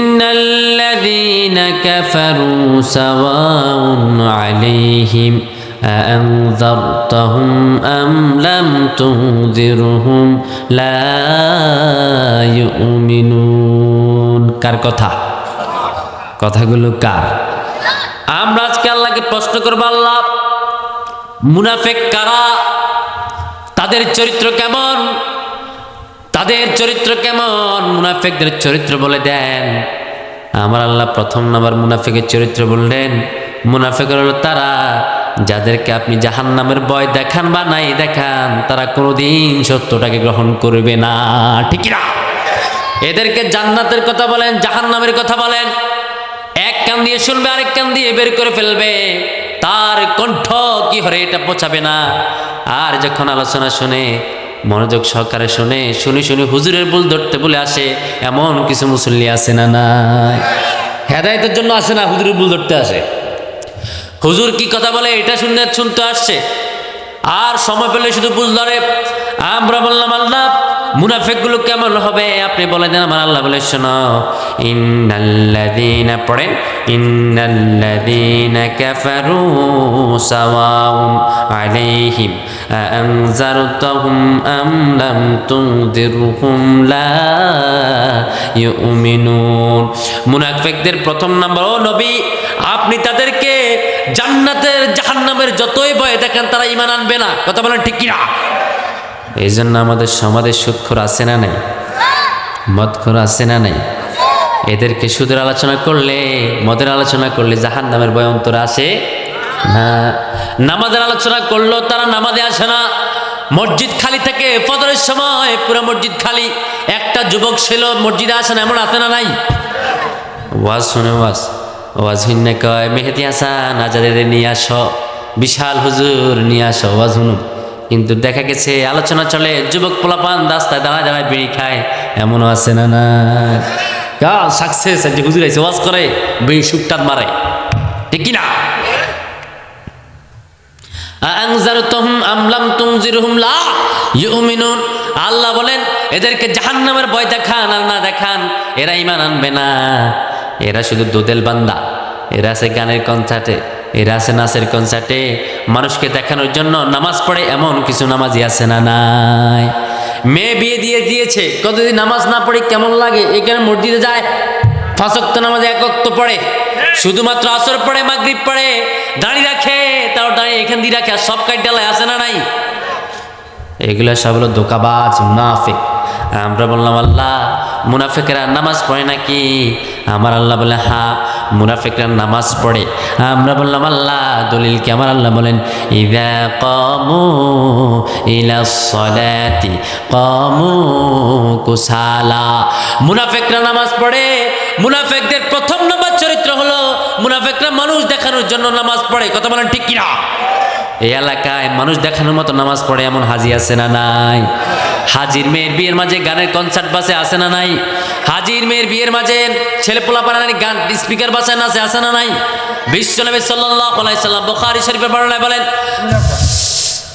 ইন্নাল্লাযীনা কাফারু সাওয়াউন আলাইহিম আআনযারতাহুম আম লাম তুনযিরহুম লা ইউমিনুন। কার কথা? কথাগুলো কার? আমরা আজকে আল্লাহকে প্রশ্ন করব, আল্লাহ মুনাফিক কারা, তাদের চরিত্র কেমন, তাদের চরিত্র কেমন, মুনাফিকদের চরিত্র বলে দেন। আমার আল্লাহ প্রথম নাম্বার মুনাফিকের চরিত্র বললেন, মুনাফিক হলো তারা যাদেরকে আপনি জাহান্নামের ভয় দেখান বা নাই দেখান, তারা কোনোদিন সত্যটাকে গ্রহণ করবে না, ঠিক না? এদেরকে জান্নাতের কথা বলেন, জাহান্নামের কথা বলেন, এক কান দিয়ে শুনবে আরেক কান দিয়ে বের করে ফেলবে, তার কণ্ঠ কি হরে এটা পচাবে না। আর যখন আলোচনা শুনে মনোযোগ সহকারে শুনে শুনে শুনে হুজুরের ভুল ধরতে বলে আসে, এমন কিছু মুসল্লি আছে না? নাই, হেদায়েতের জন্য আসে না, হুজুরের ভুল ধরতে আসে। হুজুর কি কথা বলে এটা শুনতে আসছে, আর সময় পেলে শুধু ভুল ধরে। আমরা বললাম, আল্লাহ মুনাফিকগুলো কেমন হবে আপনি বলে দেন। আমার আল্লাহ বলে, শোনো, ইন্নাল্লাযীনা, পড়েন, ইন্নাল্লাযীনা কাফারু সাওয়াউন আলাইহিম আআনযারতাহুম আম লাম তুনযিরহুম লা ইউমিনুন। মুনাফিকদের প্রথম নাম্বার, ও নবী আপনি তাদেরকে জান্নাতের জাহান্নামের যতই ভয় দেখেন তারা ঈমান আনবে না। কথা বলেন ঠিক কিনা? এই জন্য আমাদের সমাজে সুদখোর আছে না নাই, মদখোর আছে না নাই? এদেরকে সুদের আলোচনা করলে, মদের আলোচনা করলে জাহান্নামের ভয় অন্তরে আসে না। নামাজের আলোচনা করলেও তারা নামাজে আসে না। মসজিদ খালি থাকে, ফজরের সময় পুরো মসজিদ খালি, একটা যুবক ছিল মসজিদে আসে না, এমন আছে না নাই? ওয়াজ শুনে ওয়াজ শুনে কয়, মেহেদি হাসান আজাদের নিয়ে আসো, বিশাল হুজুর নিয়ে আসো, ওয়াজ শুনুন। কিন্তু দেখা গেছে আলোচনা চলে, যুবক পোলাপান রাস্তায় দাঁড়ায় দাঁড়ায় বিড়ি খায়, এমনও আছে না? না, সাকসেস যে হুজুর আছে ওয়াজ করে, বিড়ি শুকটান মারে, ঠিক কিনা? আআনযারতুহুম আম লাম তুনযিরহুম লা ইউমিনুন। আল্লাহ বলেন, এদেরকে জাহান্নামের ভয় দেখান আর না দেখান, এরা ঈমান আনবে না। এরা শুধু দুদেল বান্দা, এরা আছে গানের কনসার্টে, এরা আছে নাচের কনসার্টে, মানুষকে দেখানোর জন্য নামাজ পড়ে, এমন কিছু নামাজি আছে না? নাই। মেয়ে বিয়ে দিয়েছে, কতদিন নামাজ না পড়ে কেমন লাগে, এখানে মসজিদে যায়, 5 ওয়াক্ত নামাজে 1 ওয়াক্ত পড়ে, শুধুমাত্র আসর পড়ে, মাগরিব পড়ে, দাঁড়িয়ে রাখে, তাও দাঁড়িয়ে এখান দিয়ে রাখে, আর সব কাজ ডালায় আছে না নাই? এগুলো সব হলো ধোঁকাবাজ, মুনাফিক। আমরা বললাম, আল্লাহ মুনাফিকরা নামাজ পড়ে নাকি? আমার আল্লাহ বলে, হ্যাঁ মুনাফিকরা নামাজ পড়ে। আমরা বললাম, আল্লাহ দলিল কি? আমার আল্লাহ বলেন, ইযা কামু ইলাস সালাতি কামু কুসালা। মুনাফিকরা নামাজ পড়ে। মুনাফিকদের প্রথম নাম্বার চরিত্র হলো, মুনাফিকরা মানুষ দেখানোর জন্য নামাজ পড়ে। কথা বলেন ঠিক কিনা? এই এলাকায় মানুষ দেখানোর মতো নামাজ পড়ে এমন হাজি আছে না? নাই। হাজির মেয়ের বিয়ের মাঝে গানের কনসার্ট বাসে আছে না? নাই। হাজির মেয়ের বিয়ের মাঝে ছেলে পোলা পাড়ানি গান স্পিকার বাসায় নাচে আছে না? নাই। বিশ্বনবী সাল্লাল্লাহু আলাইহি সাল্লাম বুখারী শরীফের বর্ণনায় বলেন,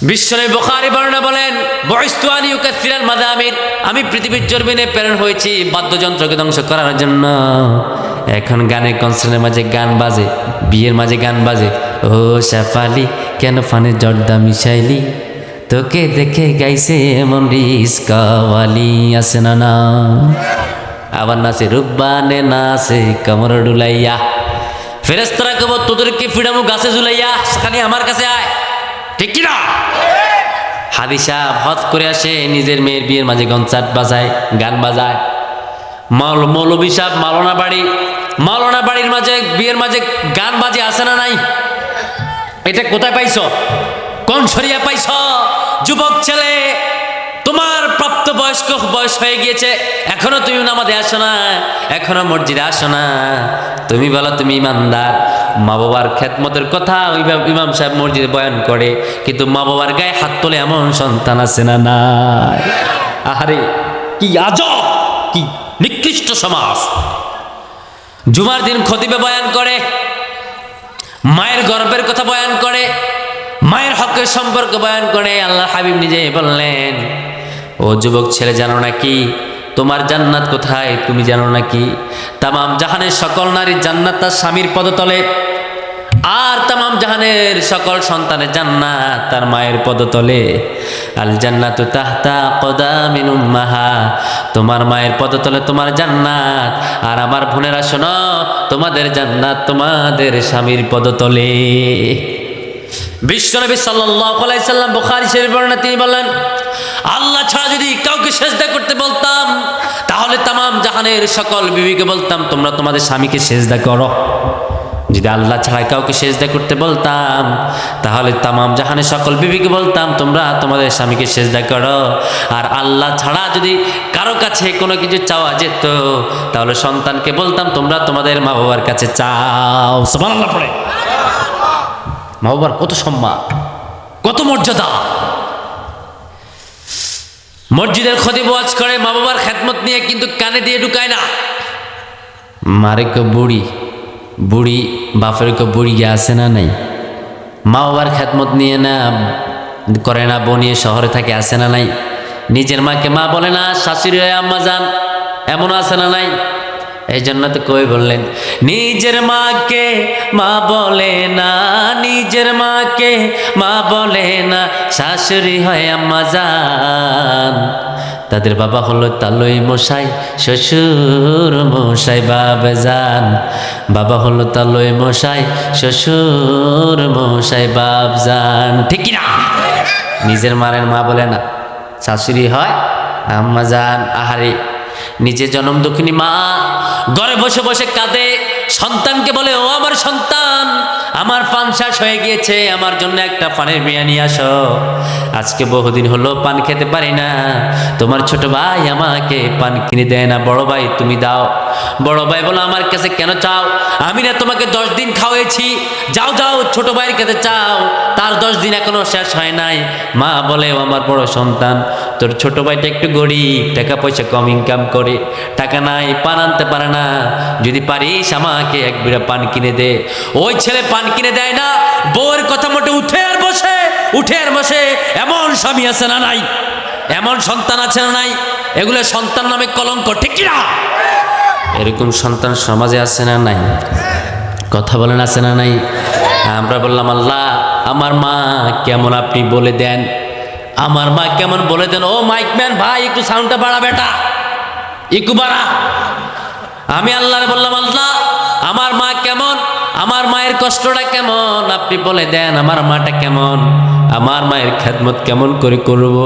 বিশ্বনবী বুখারী বর্ণনা বলেন, বুইসতু আন ইউকাসসিরাল মাযামির, আমি পৃথিবীর জমিনে প্রেরণ হয়েছি বাদ্যযন্ত্রকে ধ্বংস করার জন্য। এখন গানের কনসার্টের মাঝে গান বাজে, বিয়ের মাঝে গান বাজে, ও শেফালি কেন ফানে জর্দা মিশাইলি, তোকে দেখে গাইছে এমন রিস্কাওয়ালি, আছে না? না। আবার নাচে রুব্বানে, নাচে কমর ডুলাইয়া, ফেরেশতারা কব তোদেরকে ফিডামু গাছে ঝুলাইয়া, সেখানে আমার কাছে আয়, ঠিক কি না? হাদিসা হজ করে আসে, নিজের মেয়ের বিয়ের মাঝে কনসার্ট বাজায়, গান বাজায়। মৌলভী সাহেব মাওলানা বাড়ির মাঝে বিয়ের মাঝে গান বাজে, আছে না? নাই। এটা কোথায় পাইছ? কোন শরিয়া পাইছ? যুবক ছেলে, তোমার প্রাপ্ত বয়স হয়ে গিয়েছে, এখনো তুমি নামাজে আসো না, এখনো মসজিদে আসো না। তুমি বলো তুমি ইমানদার, মা বাবার খেদমতের কথা ওই ইমাম সাহেব মসজিদে বয়ান করে, কিন্তু মা বাবার গায়ে হাত তোলে এমন সন্তান আছে না? নাই। আহারে কি আজব, কি নিকৃষ্ট সমাজ। জুমার দিন খতিবে বয়ান করে, মায়ের গর্বের কথা বয়ান করে, মায়ের হকের সম্পর্কে বয়ান করে। আল্লাহ হাবিব নিজে বললেন, ও যুবক ছেলে, জানো নাকি তোমার জান্নাত কোথায় তুমি জানো নাকি? তামাম জাহানের সকল নারীর জান্নাত তার স্বামীর পদতলে, আর তামাম জাহানের সকল সন্তানের জান্নাত তার মায়ের পদতলে। আল জান্নাতু তাহতা কদামিন উম্মাহা, তোমার মায়ের পদতলে তোমার জান্নাত। আর আমার বোনেরা শোনো, তোমাদের জান্নাত তোমাদের স্বামীর পদতলে। বিশ্বনবী সাল্লাল্লাহু আলাইহি সাল্লাম বুখারী শরীফ বর্ণনা তিনি বলেন, আল্লাহ ছাড়া যদি কাউকে সিজদা করতে বলতাম তাহলে তামাম জাহানের সকল বিবিকে বলতাম তোমরা তোমাদের স্বামীকে সিজদা করো। যদি আল্লাহ ছাড়া কাউকে সিজদা করতে বলতাম তাহলে তামাম জাহানের সকল বিবিকে বলতাম তোমরা তোমাদের স্বামীকে সিজদা করো। আর আল্লাহ ছাড়া যদি কারো কাছে কোনো কিছু চাওয়া যেত তাহলে সন্তানকে বলতাম তোমরা তোমাদের মা বাবার কাছে চাও। সুবহানাল্লাহ পড়ে। মা বাবার কত সম্মান, কত মর্যাদা। মসজিদের খতিব ওয়াজ করে, মা বাবার খেদমত নিয়ে, কিন্তু কানে দিয়ে ঢুকায় না। মারে কো বুড়ি, বুড়ি বাপের কো বুড়ি গিয়ে আসে না নাই। মা বাবার খেদমত নিয়ে না করে না, বনিয়ে শহরে থাকে, আসে না নাই। নিজের মাকে মা বলে না, শাশুড়ি হয়ে আম্মা যান, এমন আছে না নাই? এই জন্য তো কই বললেন, নিজের মাকে মা বলে না, নিজের মাকে মা বলে না, শাশুড়ি হয় আম্মা যান। তাদের বাবা হলো তালই মশাই, শ্বশুর মশাই বাবা যান। বাবা হলো তালই মশাই, শ্বশুর মশাই বাপ যান। ঠিক কি না? নিজের মারের মা বলে না, শাশুড়ি হয় আম্মা যান। আহারে, নিজে জনম দুঃখিনী মা ঘরে বসে বসে কাঁদে, সন্তানকে বলে, ও আমার সন্তান, আমার পান শেষ হয়ে গিয়েছে, আমার জন্য একটা পানের বিরিয়ানি আসো। আজকে বহুদিন হলো পান খেতে পারি না, তোমার ছোট ভাই আমাকে পান কিনে দেয় না, বড় ভাই তুমি দাও। বড় ভাই বলো, আমার কাছে কেন চাও? আমি না তোমাকে 10 দিন খাওয়াইছি, যাও যাও ছোট ভাইয়ের কাছে চাও, তার 10 দিন এখনো শেষ হয় নাই। মা বলে, ও আমার বড় সন্তান, তোর ছোট ভাইটা একটু গরিব, টাকা পয়সা কম ইনকাম করে, টাকা নাই, পান আনতে পারে না, যদি পারিস আমাকে এক বিড়া পান কিনে দে। ওই ছেলে পান কিনে দেয় না, বউয়ের কথা মতো উঠে আর বসে, উঠে আর বসে। এমন স্বামী আছে না নাই? এমন সন্তান আছে না নাই? এগুলো সন্তান নামে কলঙ্ক। ঠিক কি না? এরকম সন্তান সমাজে আছে না নাই? কথা বলেন, আছে না নাই? আমরা বললাম, আল্লাহ আমার মা কেমন আপনি বলে দেন, আমার মা কেমন বলে দেন। ও মাইকম্যান ভাই, একটু সাউন্ডটা বাড়া বেটা, একটু বাড়া। আমি আল্লাহরে বললাম, আল্লাহ আমার মা কেমন, আমার মায়ের কষ্টটা কেমন আপনি বলে দেন, আমার মাটা কেমন, আমার মায়ের খেদমত কেমন করে করব।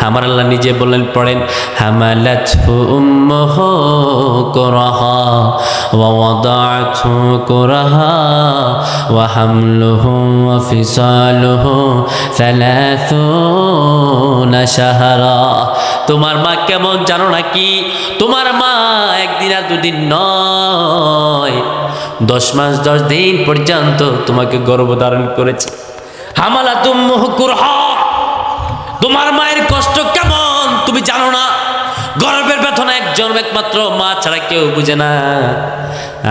আমার আল্লাহ নিজে বললেন, পড়েন, হামালাতহু উম্মুহু কুরহা ওয়া ওয়াদাআতহু কুরহা ওয়া হামলুহু ওয়া ফিসালুহু 30 শাহরা। তোমার মা কেমন জানো নাকি? তোমার মা একদিন আর দুদিন নয়, 10 মাস 10 দিন পর্যন্ত তোমাকে গর্ভধারণ করেছে। হামালাতুম মুহকুরহা, তোমার মায়ের কষ্ট কেমন তুমি জানো না? গর্ভের ব্যথনা একমাত্র মা ছাড়া কেউ বুঝে না।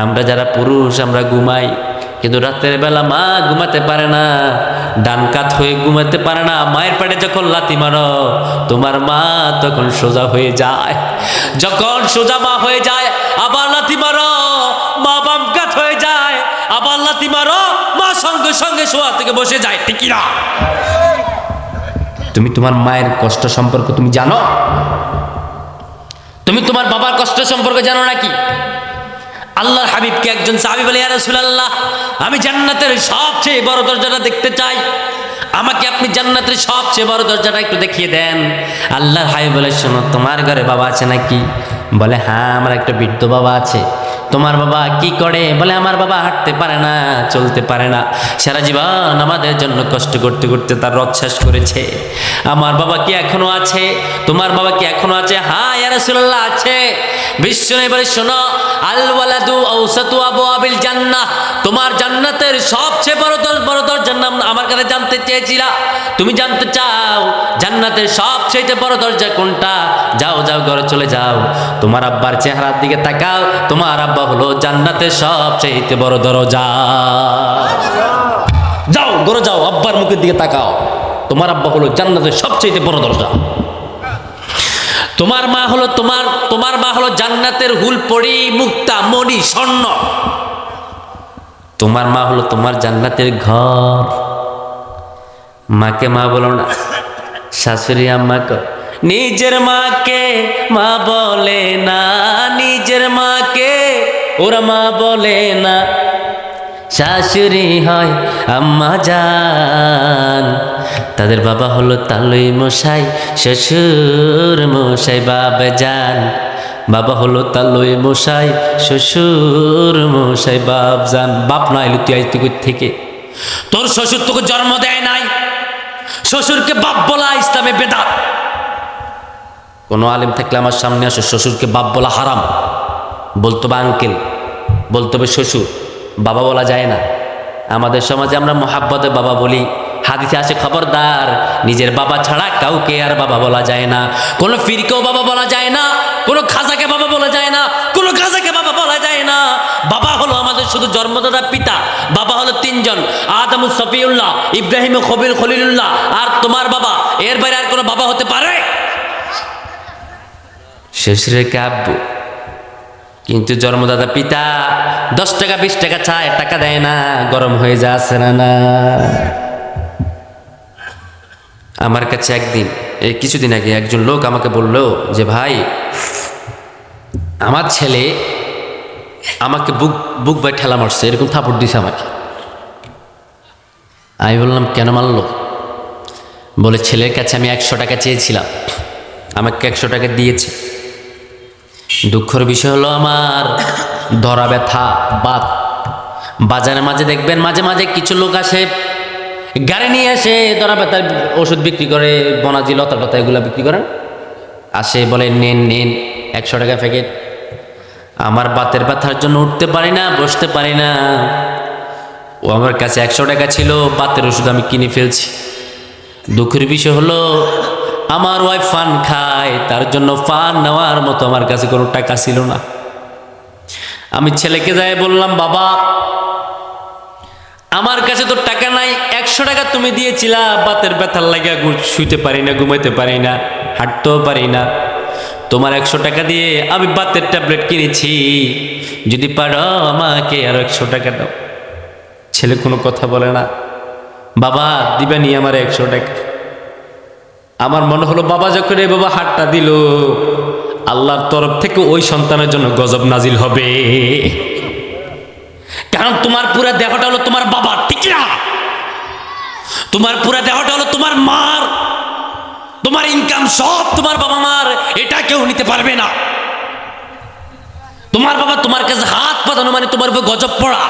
আমরা যারা পুরুষ আমরা ঘুমাই, কিন্তু রাতের বেলা মা ঘুমাতে পারে না, ডান কাত হয়ে ঘুমাতে পারে না। মায়ের পেটে যখন লাথি মারো তোমার মা তখন সোজা হয়ে যায়। যখন সোজা মা হয়ে যায় আবার লাথি মারো, মা বাম কাত হয়ে যায়, আবার লাথি মারো, মা সঙ্গে সঙ্গে শোয়া থেকে বসে যায়। ঠিক না? তুমি তোমার মায়ের কষ্ট সম্পর্কে তুমি জানো? তুমি তোমার বাবার কষ্ট সম্পর্কে জানো নাকি? আল্লাহর হাবিবকে একজন সাহাবী বলে, ইয়া রাসূলুল্লাহ, আমি জান্নাতের সবচেয়ে বড় দরজাটা দেখতে চাই, আমাকে আপনি জান্নাতের সবচেয়ে বড় দরজাটা একটু দেখিয়ে দেন। আল্লাহর হাবিব বলে, শোনো, তোমার ঘরে বাবা আছে নাকি? বলে, হ্যাঁ আমার একটা বৃদ্ধ বাবা আছে। তোমার বাবা কি করে? বলে, আমার বাবা হাঁটতে পারে না, চলতে পারে না, সারা জীবন আমাদের জন্য কষ্ট করতে করতে তার রথ শেষ করেছে। আমার বাবা কি এখনো আছে? তোমার বাবা কি এখনো আছে? হ্যাঁ ইয়া রাসূলুল্লাহ আছে। বিশ্বনবী বলে, শোনো, আল ওয়ালাদু আওসাতু আবওয়াবিল জান্নাহ, তোমার জান্নাতের সবচেয়ে বড় দরজার নাম আমার কাছে জানতে চেয়েছিলা, তুমি জানতে চাও জান্নাতের সবচেয়ে বড় দরজা কোনটা? যাও যাও ঘরে চলে যাও, তোমার আব্বার চেহারার দিকে তাকাও, তোমার আব্বা হলো জান্নাতের সবচেয়ে বড় দরজা। যাও ঘরে যাও, আব্বার মুখের দিকে তাকাও, তোমার আব্বা হলো জান্নাতের সবচেয়ে বড় দরজা। তোমার মা হলো তোমার মা হলো জান্নাতের হুল পরি মুক্তা মণি স্বর্ণ। তোমার মা হলো তোমার জান্নাতের ঘর। মাকে মা বলো না, শাশুড়ি আম্মাকে। নিজের মাকে মা বলে না, নিজের মাকে ওরা মা বলে না, শাশুড়ি হয় আম্মা জান। তাদের বাবা হলো তালুই মশাই, শ্বশুর মশাই বাবা জান। বাবা হলো তালুই মশাই, শ্বশুর মশাই বাপ জান। বাপ না এলো তুই আইতে কই থেকে? তোর শ্বশুর তোকে জন্ম দেয় নাই, শ্বশুরকে বাপ বলা ইসলামে বেদাত। কোনো আলেম থাকলে আমার সামনে আসো, শ্বশুরকে বাপ বলা হারাম। বলতো বা আঙ্কেল, বলতো বা শ্বশুর, বাবা বলা যায় না। আমাদের সমাজে আমরা মোহাব্বতে বাবা বলি। হাদিসে আসে খবরদার, নিজের বাবা ছাড়া কাউকে আর বাবা বলা যায় না। কোনো ফিরকেও বাবা বলা যায় না, কোনো খাজাকে বাবা বলা যায় না, কোনো খাজাকে বাবা বলা যায় না। বাবা হলো আমাদের শুধু জন্মদাতা পিতা। বাবা হলো তিনজন, আদম সফিউল্লাহ, ইব্রাহিম খলিলুল্লাহ, আর তোমার বাবা। এর বাইরে আর কোনো বাবা হতে পারে? শ্বশুরকে আব্বু, কিন্তু জন্মদাতা পিতা 10 টাকা 20 টাকা চায়, টাকা দেয় না, গরম হয়ে যাচ্ছে না। আমার কাছে একদিন, এই কিছুদিন আগে একজন লোক আমাকে বলল যে ভাই, আমার ছেলে আমাকে বুক বাই ঠেলা মারছে, এরকম থাপড় দিছে আমাকে। আমি বললাম কেন মারলো? বলে ছেলের কাছে আমি 100 টাকা চেয়েছিলাম, আমাকে 100 টাকা দিয়েছে। দুঃখের বিষয় হলো আমার ধরা ব্যথা বাত। বাজারের মাঝে দেখবেন মাঝে মাঝে কিছু লোক আসে, গাড়ি নিয়ে আসে, ধরা ব্যথার ওষুধ বিক্রি করে, বনাজি লতার পাতা এগুলো বিক্রি করেন। আসে বলে নেন 100 টাকা প্যাকেট। আমার বাতের ব্যথার জন্য উঠতে পারি না, বসতে পারি না। ও আমার কাছে 100 টাকা ছিল, বাতের ওষুধ আমি কিনে ফেলছি। দুঃখের বিষয় হলো আমার ওয়াইফ ফান খায়, তার জন্য ফান নেওয়ার মতো আমার কাছে কোনো টাকা ছিল না। আমি ছেলেকে যাই বললাম, বাবা আমার কাছে তো টাকা নাই, 100 টাকা তুমি দিয়েছিলা, বাতের ব্যথার লাগে শুইতে পারি না, ঘুমাইতে পারি না, হাঁটতেও পারি না। তোমার 100 টাকা দিয়ে আমি বাতের ট্যাবলেট কিনেছি, যদি পারো আমাকে আরো 100 টাকা দাও। ছেলে কোনো কথা বলে না। বাবা দিবেনি আমার 100 টাকা? আমার মনে হলো বাবা যখন এই বাবা হাতটা দিল, আল্লাহর তরফ থেকে ওই সন্তানের জন্য গজব নাজিল হবে। কারণ তোমার পুরো দেহটা হলো তোমার বাবার, ঠিক না? তোমার পুরো দেহটা হলো তোমার মার, তোমার ইনকাম সব তোমার বাবা মার, এটা কেউ নিতে পারবে না। তোমার বাবা তোমার কাছে হাত পাতানো মানে তোমার উপর গজব পড়া।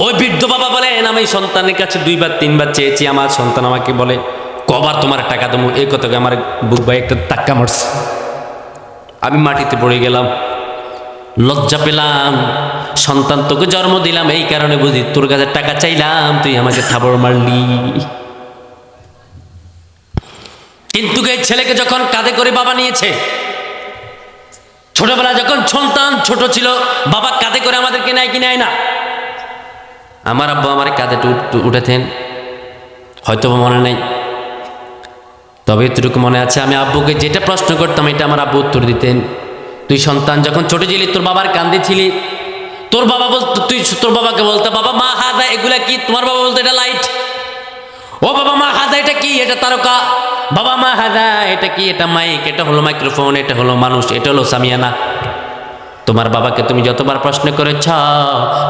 ওই বৃদ্ধ বাবা বলেন, আমি সন্তানের কাছে 2 বার 3 বার চেয়েছি, আমার সন্তান আমাকে বলে কবার তোমার টাকা দেবো। এই কথাকে আমার বুক ভাই একটা টাক্কা মারছে। আমি মাটিতে পড়ে গেলাম, লজ্জা পেলাম। সন্তান তোকে জন্ম দিলাম এই কারণে বুঝি, তোর কাছে টাকা চাইলাম, তুই আমাকে থাবড় মারলি। কিন্তু এই ছেলেকে যখন কাঁধে করে বাবা নিয়েছে, ছোটবেলা যখন সন্তান ছোট ছিল, বাবা কাঁধে করে আমাদেরকে নেয় কি নেয় না? আমার আব্বু আমার কাঁধে উঠেছেন, হয়তো মনে নাই, তবে এতটুকু মনে আছে আমি আব্বুকে যেটা প্রশ্ন করতাম এটা আমার আব্বু উত্তর দিতেন। তুই সন্তান যখন ছোট ছিলি, তোর বাবার কান্দে ছিলি, তোর বাবা বলতো, তুই তোর বাবাকে বলতো বাবা মা হাদা এগুলা কি? তোমার বাবা বলতো এটা লাইট। ও বাবা মা হাদা এটা কি? এটা তারকা। বাবা মা হাদা এটা কি? এটা মাইক, এটা হলো মাইক্রোফোন, এটা হলো মানুষ, এটা হলো সামিয়ানা। তোমার বাবাকে তুমি যতবার প্রশ্ন করেছ,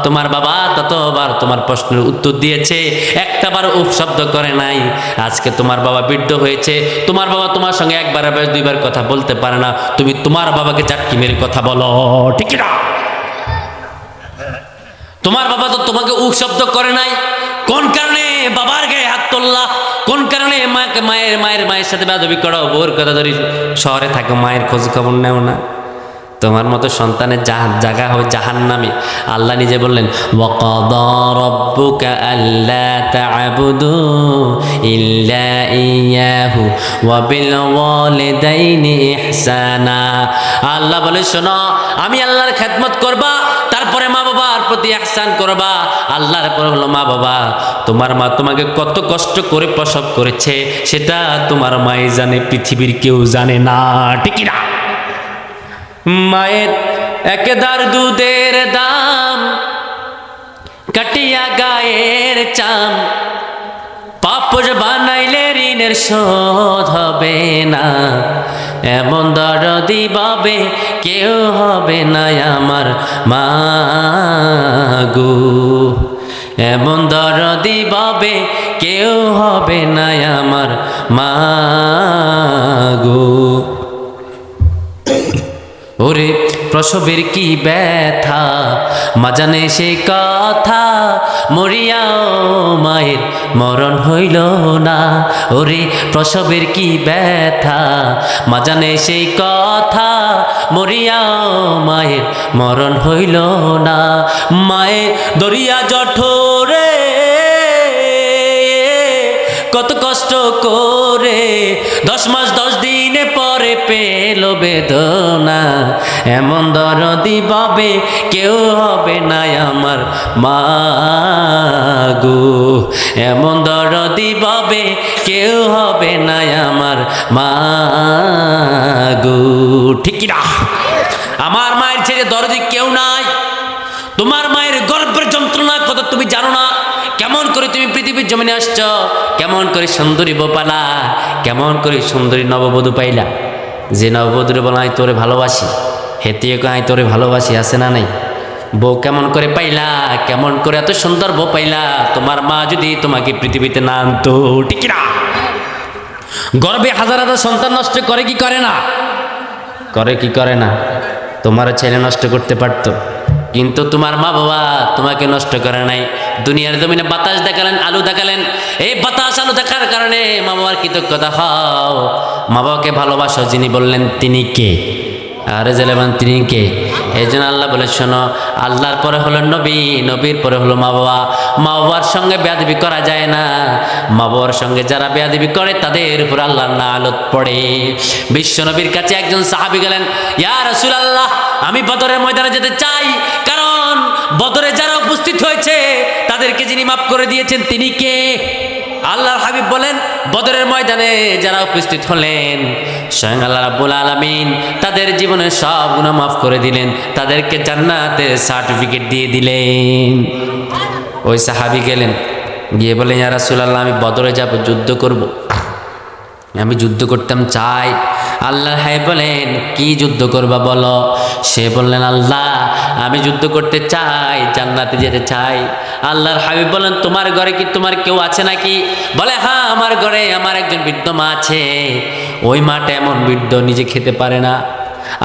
তোমার বাবা ততবার তোমার প্রশ্নের উত্তর দিয়েছে, একটাবার উপ শব্দ করে নাই। আজকে তোমার বাবা বৃদ্ধ হয়েছে, তোমার বাবা তোমার সঙ্গে 1 বার 2 বার কথা বলতে পারে না, তুমি তোমার বাবাকে চাটকি মেরে কথা বলো, ঠিক না? তোমার বাবা তো তোমাকে উপ শব্দ করে নাই, কোন কারণে বাবার গায়ে হাত তোল্লা? কোন কারণে মায়ের সাথে বেয়াদবি করো? বউর কথা ধরি শহরে থাকো, মায়ের খোঁজ খবর নেও না। তোমার মতো সন্তানের জায়গা হবে জাহান্নামে। আল্লাহ নিজে বললেন, ওয়াকাদা রাব্বুকা আল্লা তা'বুদু ইল্লা ইয়াহু ওয়া বিল ওয়ালিদাইনি ইহসানা। আল্লাহ বলে শোনো, আমি আল্লাহর খেদমত করবা, তার তারপরে মা বাবার প্রতি ইহসান করবা। আল্লাহর পরে হলো মা বাবা। তোমার মা তোমাকে কত কষ্ট করে প্রসব করেছে সেটা তোমার মাই জানে, পৃথিবীর কেউ জানে না, ঠিক না? মায়ের একদার দুধের দাম কাটিয়া গায়ের চাম, পাপড় বানাইলে ঋণের শোধ হবে না। এমন দরদি বাবে কেউ হবে না আমার মা গো, এমন দরদি বাবে কেউ হবে না আমার মা গো। ওরে প্রসবের কি ব্যথা মা জানে সেই কথা, মরিয়াও মায়ের মরণ হইল না। ওরে প্রসবের কি ব্যথা মা জানে সেই কথা, মরিয়াও মায়ের মরণ হইল না। মায়ের দরিয়া জঠরে কত কষ্ট করে 10 মাস 10 দিনে পরে পেল বেদনা। এমন দরদি বাবে কেউ হবে না আমার মা গো, এমন দরদি বাবে কেউ হবে না আমার মা গো, ঠিক না? আমার মায়ের ছেড়ে দরদি কেউ নাই। তোমার মায়ের গর্ভের যন্ত্রণা কথা তুমি জানো না। কেমন করে তুমি পৃথিবীর জমিনে আসছ, কেমন করে সুন্দরী বউ-পালা, কেমন করে সুন্দরী নববধূ পাইলা। যে নববধূরে বলা আমি তোরে ভালোবাসি, হেতিয়ে আমি তোরে ভালোবাসি, আছে না নাই? বউ কেমন করে পাইলা, কেমন করে এত সুন্দর বউ পাইলা। তোমার মা যদি তোমাকে পৃথিবীতে না আনতো, ঠিক না? গর্বে হাজার হাজার সন্তান নষ্ট করে কি করে না? করে কি করে না? তোমার ছেলে নষ্ট করতে পারতো, কিন্তু তোমার মা বাবা তোমাকে নষ্ট করে নাই। দুনিয়ার জমিনে বাতাস দেখালেন, আলু দেখালেন। এই বাতাস আলু দেখার কারণে মা বাবার কৃতজ্ঞতা হও। মা বাবাকে ভালোবাসো, যিনি বললেন তিনি কে? আরে জেলেবান তিনি কে? এই জন্য আল্লাহ বলে শোনো, আল্লাহর পরে হলো নবী, নবীর পরে হলো মা বাবা। মা বাবার সঙ্গে বেয়াদবি করা যায় না। মা বাবার সঙ্গে যারা বেয়াদবি করে তাদের উপর আল্লাহর লানত পড়ে। বিশ্ব নবীর কাছে একজন সাহাবী গেলেন, ইয়া রাসূলুল্লাহ আমি বদরের ময়দানে যেতে চাই, কারণ বদরে যারা উপস্থিত হয়েছে তাদেরকে যিনি মাফ করে দিয়েছেন তিনি কে? আল্লাহর হাবিব বলেন, বদরের ময়দানে যারা উপস্থিত হলেন স্বয়ং আল্লাহ রাব্বুল আলামিন তাদের জীবনের সব গুনাহ মাফ করে দিলেন, তাদেরকে জান্নাতের সার্টিফিকেট দিয়ে দিলেন। ওই সাহাবী গেলেন, গিয়ে বলেন, ইয়া রাসূলুল্লাহ আমি বদরে যাব, যুদ্ধ করব, আমি যুদ্ধ করতাম চাই। আল্লাহ হাবিব বলেন, কি যুদ্ধ করবা বলো? সে বললেন, আল্লাহ আমি যুদ্ধ করতে চাই, জান্নাতে যেতে চাই। আল্লাহর হাবিব বলেন, তোমার ঘরে কি তোমার কেউ আছে নাকি? বলে, হ্যাঁ আমার ঘরে আমার একজন বৃদ্ধ মা আছে। ওই মাটা এমন বৃদ্ধ, নিজে খেতে পারে না,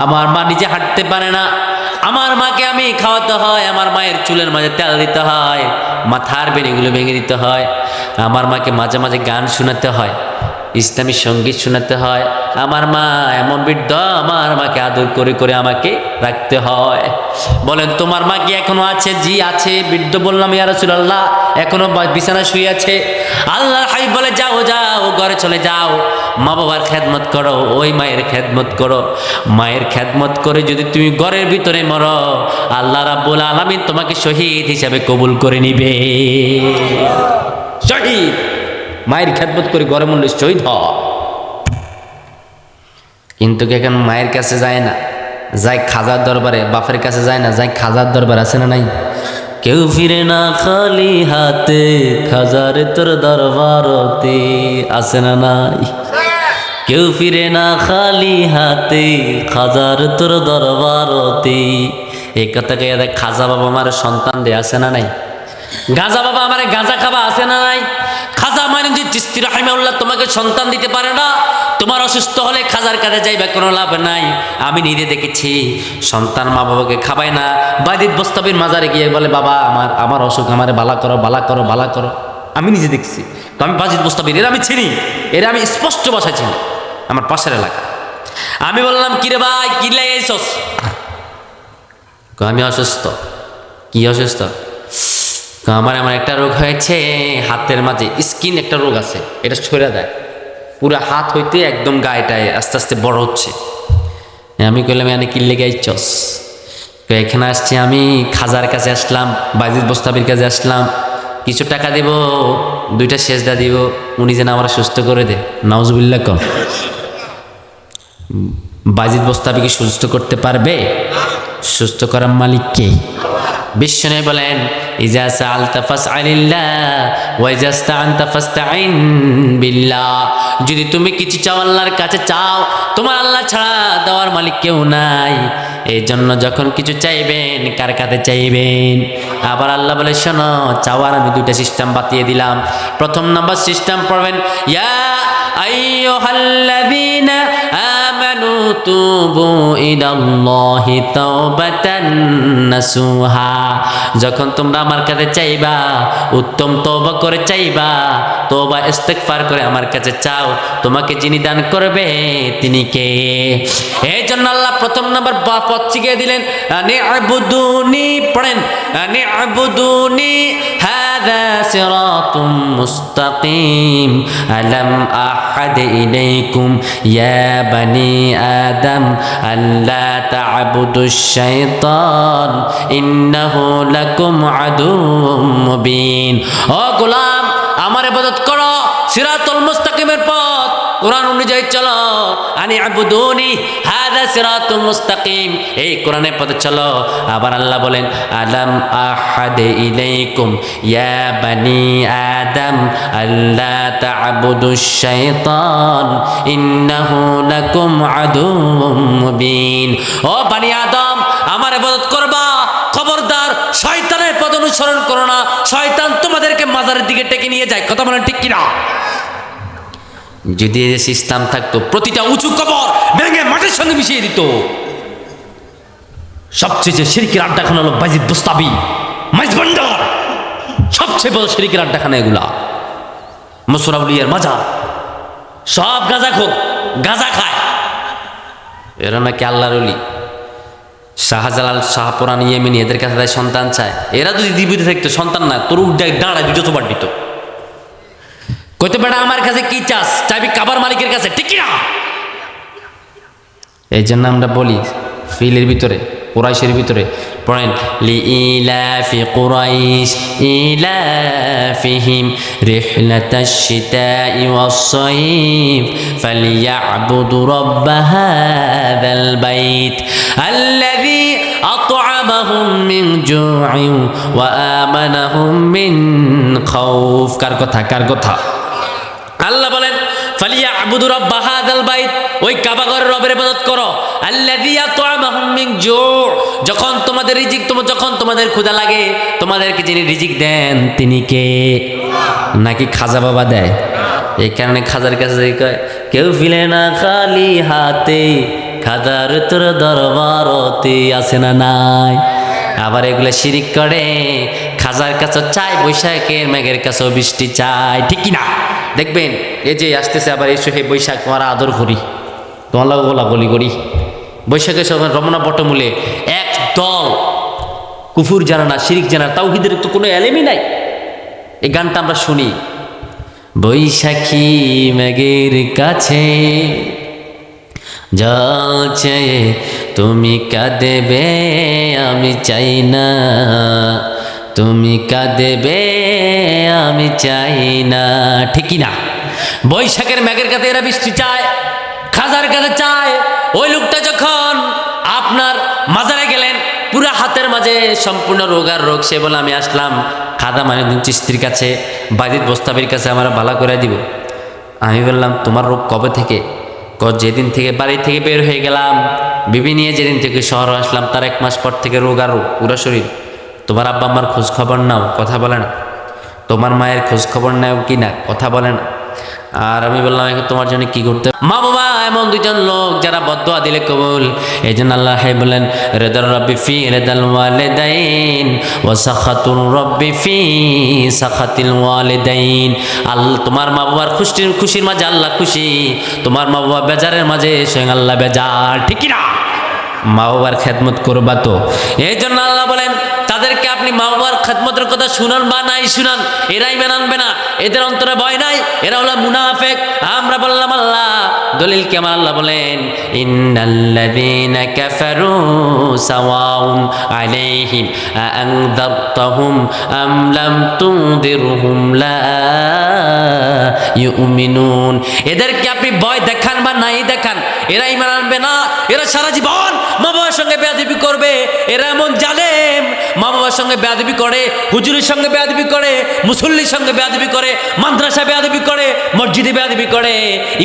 আমার মা নিজে হাঁটতে পারে না। আমার মাকে আমি খাওয়াতে হয়, আমার মায়ের চুলের মাঝে তেল দিতে হয়, মাথার বেনিগুলো ভেঙে দিতে হয়, আমার মাকে মাঝে মাঝে গান শোনাতে হয়, ইসলামী সঙ্গীত শোনাতে হয়। আমার মা এমন বৃদ্ধ, আমার মাকে আদর করে করে আমাকে রাখতে হয়। বলেন, তোমার মা কি এখনো আছে? জি আছে। বৃদ্ধ বললাম, ইয়া রাসূলুল্লাহ এখনো বিছানায় শুয়ে আছে। আল্লাহর হাবিব বলে, যাও যাও ঘরে চলে যাও, মা বাবার খেদমত করো, ওই মায়ের খেদমত করো। মায়ের খেদমত করে যদি তুমি ঘরের ভিতরে মরো, আল্লাহ রাব্বুল আলামিন তোমাকে শহীদ হিসাবে কবুল করে নিবে। শহীদ, মায়ের খেদমত করে ঘরে মরলে শহীদ হয়। কিন্তু এখন মায়ের কাছে যায় না, যায় খাজার দরবারে। বাপের কাছে যায় না, যায় খাজার দরবার, আছে না নাই? কেউ ফিরে না খালি হাতে, খাজারে তোর দরবারতে, আছে না নাই? কেউ ফিরে না খালি হাতে, খাজার তোর দরবারতে। এই কথা কে দেখ, খাজা বাবা আমার সন্তান দে, আছে না নাই? গাজা বাবা আমার গাজা খাবা, আছে না নাই? খাজা মাইনুদ্দিন চিশতি রাহিমাহুল্লাহ তোমাকে সন্তান দিতে পারে না। তোমার অসুস্থ হলে খাজার কাছে যাইবা, কোনো লাভ নাই। আমি নিজে দেখেছি সন্তান মা বাবাকে খাবায় না, বাইদিত বস্তাবির মাজারে গিয়ে বলে, বাবা আমার অসুখ, আমারে বালা করো, বালা করো, বালা করো। আমি নিজে দেখছি তো, আমি বাজিদ বস্তাবির, এরা আমি চিনি, এরা আমি স্পষ্ট ভাষায় চিনি, আমার পাশের এলাকা। আমি বললাম, কিরে ভাই কি লাগাইছস? আমি অসুস্থ। কি অসুস্থ? আমার একটা রোগ হয়েছে, হাতের মাঝে স্কিন একটা রোগ আছে, এটা ছড়ে দেয় পুরো হাত হইতে একদম গায়েটায় আস্তে আস্তে বড় হচ্ছে। আমি কইলাম, এনে কি লেগাইছস? তো এখানে আসছি আমি, খাজার কাছে আসলাম, বাজিদ বোস্তাবির কাছে আসলাম, কিছু টাকা দিব, 2টা সেজদা দিব, উনি যেন আমার সুস্থ করে দে। নাউজুবিল্লাহ কম। বাজিদ বোস্তাবিকে সুস্থ করতে পারবে? সুস্থ করার মালিক কে? বিশ্বনবী বলেন, ইজা সাআলতা ফাসআলিল্লাহ ওয়া ইজা ইসতাআনতা ফাসতাইন বিল্লাহ। যদি তুমি কিছু চাও আল্লাহর কাছে চাও, তোমার আল্লাহ ছাড়া দেওয়ার মালিক কেউ নাই। এই জন্য যখন কিছু চাইবেন কার কাছে চাইবেন? আবার আল্লাহ বলে, শোনো, চাওয়ার আমি 2টা সিস্টেম বাতিয়ে দিলাম। প্রথম নাম্বার সিস্টেম পড়বেন, ইয়া আইয়ুহাল্লাযীনা আমানু তুবু ইলাল্লাহি তাওবাতান নাসুহা। যখন তোমরা আমার কাছে চাইবা, উত্তম তওবা করে চাইবা, তওবা ইস্তিগফার করে আমার কাছে চাও, তোমাকে যিনি দান করবে তিনি কে? এই জন্য আল্লাহ প্রথম নাম্বার পথ শিখিয়ে দিলেন, নি'বুদুনি। পড়েন, নি'বুদুনি হাযা সিরাতুম মুস্তাকিম। আলাম আহাদ ইলাইকুম ইয়া বানি আদম আল্লা তা'বুদুশ শাইতান ইন্নাহু লাকুম আদুউম মুবিন। ও গোলাম, আমার ইবাদত করো, সিরাতুল মুস্তাকিমের পথ, কোরআন অনুযায়ী চলো। আনি আবুদুনি হাযা সিরাতুল মুস্তাকিম, এই কোরআনের পথে চলো। আবার আল্লাহ বলেন, আলাম আহাদ ইলাইকুম ইয়া বানি আদম আল্লা তা'বুদুশ শাইতান ইন্নাহু লাকুম আদুউম মুবিন। ও বানি আদম, আমার ইবাদত করবা, খবরদার শয়তানের পথ অনুসরণ করো না। শয়তান তোমাদেরকে মাজারের দিকে টেকে নিয়ে যায়। কথা বলেন ঠিক কিনা? যদি এই সিস্টেম থাকতো, প্রতিটা উঁচু কবর ভেঙে মাটির সঙ্গে মিশিয়ে দিত। সবচেয়ে যে শিরকের আড্ডাখানা হলো বাজিদ বোস্তাবি, মাইজভান্ডার, সবচেয়ে বড় শিরকের আড্ডাখানা এগুলা। মুসরাউলিয়ার মাজার, সব গাঁজা খোক, গাঁজা খায়। এরা নাকি আল্লাহর ওলি। শাহজালাল, শাহপুরান, ইয়েমেনি, এদের কাছে তাই সন্তান চায়। এরা যদি জীবিত থাকতো, সন্তান না, তোর উঠে দাঁড়ায় 2 বার দিত। কইতে বেটা আমার কাছে কি চাস? চাবি কাবার মালিকের কাছে, ঠিক না? এই জন্য আমরা বলি ফিলের ভিতরে, কুরাইশের ভিতরে পড়েন, লিইলাফি কুরাইশ ইলাফিহিম রিহলাতাশ শিতাই ওয়াস-সাইফ ফালিয়াবুদু রাব্ব হাযাল বাইত আল্লাযী আত'আমাহুম মিন জু'ইন ওয়া আমানাহুম মিন খাউফ। কার কথা? কার কথা? আল্লাহ বলেন, ফালিয়াবুদু রাব্ব হাযাল বাইত, ওই কাবা ঘরের রবের ইবাদত করো। আল্লাযী আত'আমাহুম মিন জু', যখন তোমাদের রিজিক, যখন তোমাদের ক্ষুধা লাগে, তোমাদেরকে যিনি রিজিক দেন তিনি কে? নাকি খাজা বাবা দেয়? এই কারণে খাজার কাছে কয়, কেউ ফিরে না খালি হাতে, খাজার তোর দরবারতে আছে না নাই? আবার এগুলো শিরিক করে। খাজার কাছে চায়, বৈশাখের মেঘের কাছেও বৃষ্টি চায়, ঠিক কিনা? দেখবেন এই যে আসতেছে আবার এসো, হে বৈশাখ তোমার আদর করি, তোমার গোলাগুলি করি। বৈশাখে সব রমনা বটমূলে এক দল কুফুর জানা না, শিরিক জানা, তাওহীদের তো কোনো এলেমই নাই। এই গানটা আমরা শুনি, বৈশাখী মেঘের কাছে জল চেয়ে তুমি কাঁদেবে আমি চাই না, তুমি কাঁদেবে আমি চাই না, ঠিকই না? বৈশাখের মেঘের কাছে এরা বৃষ্টি চায়, খাজার কাছে চায়। ওই লোকটা যখন আপনার মাজারে গেলেন, পুরা হাতের মাঝে সম্পূর্ণ রোগ আর রোগ, সে বলে আমি আসলাম খাজা মাইনুদ্দিন চিশতির কাছে, বাজিদ বোস্তাবির কাছে আমার ভালো করে দিব। আমি বললাম তোমার রোগ কবে থেকে? যেদিন থেকে বাড়ি থেকে বের হয়ে গেলাম, বিবি নিয়ে যেদিন থেকে শহর আসলাম, তার 1 মাস পর থেকে রোগ আর রোগ, পুরো শরীর। তোমার আব্বা আম্মার খোঁজ খবর নাও, কথা বলে না। তোমার মায়ের খোঁজ খবর নাও কি না, কথা বলে না। আর আমি বললাম এখন তোমার জন্য কি করতে? মা বাবা এমন 2জন লোক যারা বদদুয়া দিলে কবুল। এই জন্য আল্লাহ বলেন, রিদার রাব্বি ফি রিদাল ওয়ালিদাইন ওয়া সাখাতুর রাব্বি ফি সাখাতিল ওয়ালিদাইন। আল্লাহ, তোমার মা বাবার খুশির মাঝে আল্লাহ খুশি, তোমার মা বাবা বেজারের মাঝে স্বয়ং আল্লাহ বেজার, ঠিক না? মা বাবার খেদমত করবা তো। এই জন্য আল্লাহ বলেন, তাদেরকে আপনি মা বাবার খেদমতের কথা শুনান বা নাই শুনান, এরাই মেনে আনবে না, এদের অন্তরে ভয় নাই, এরা হলো মুনাফেক। আমরা বললাম আল্লাহ দলিল কি? আমার আল্লাহ বলেন ইন্নাল্লাযীনা কাফারু সাওয়াউন আলাইহিম আনযারতাহুম আম লাম তুনদিরহুম লা ইউমিনুন। এদেরকে আপনি ভয় দেখান বা নাই দেখান, এরা ঈমান আনবে না। এরা সারা জীবন মা বাবার সঙ্গে বেয়াদবি করবে। এরা এমন জালেম, মা বাবার সঙ্গে বেয়াদবি করে, হুজুরের সঙ্গে বেয়াদবি করে, মুসল্লির সঙ্গে বেয়াদবি করে, মাদ্রাসায় বেয়াদবি করে, মসজিদে বেয়াদবি করে,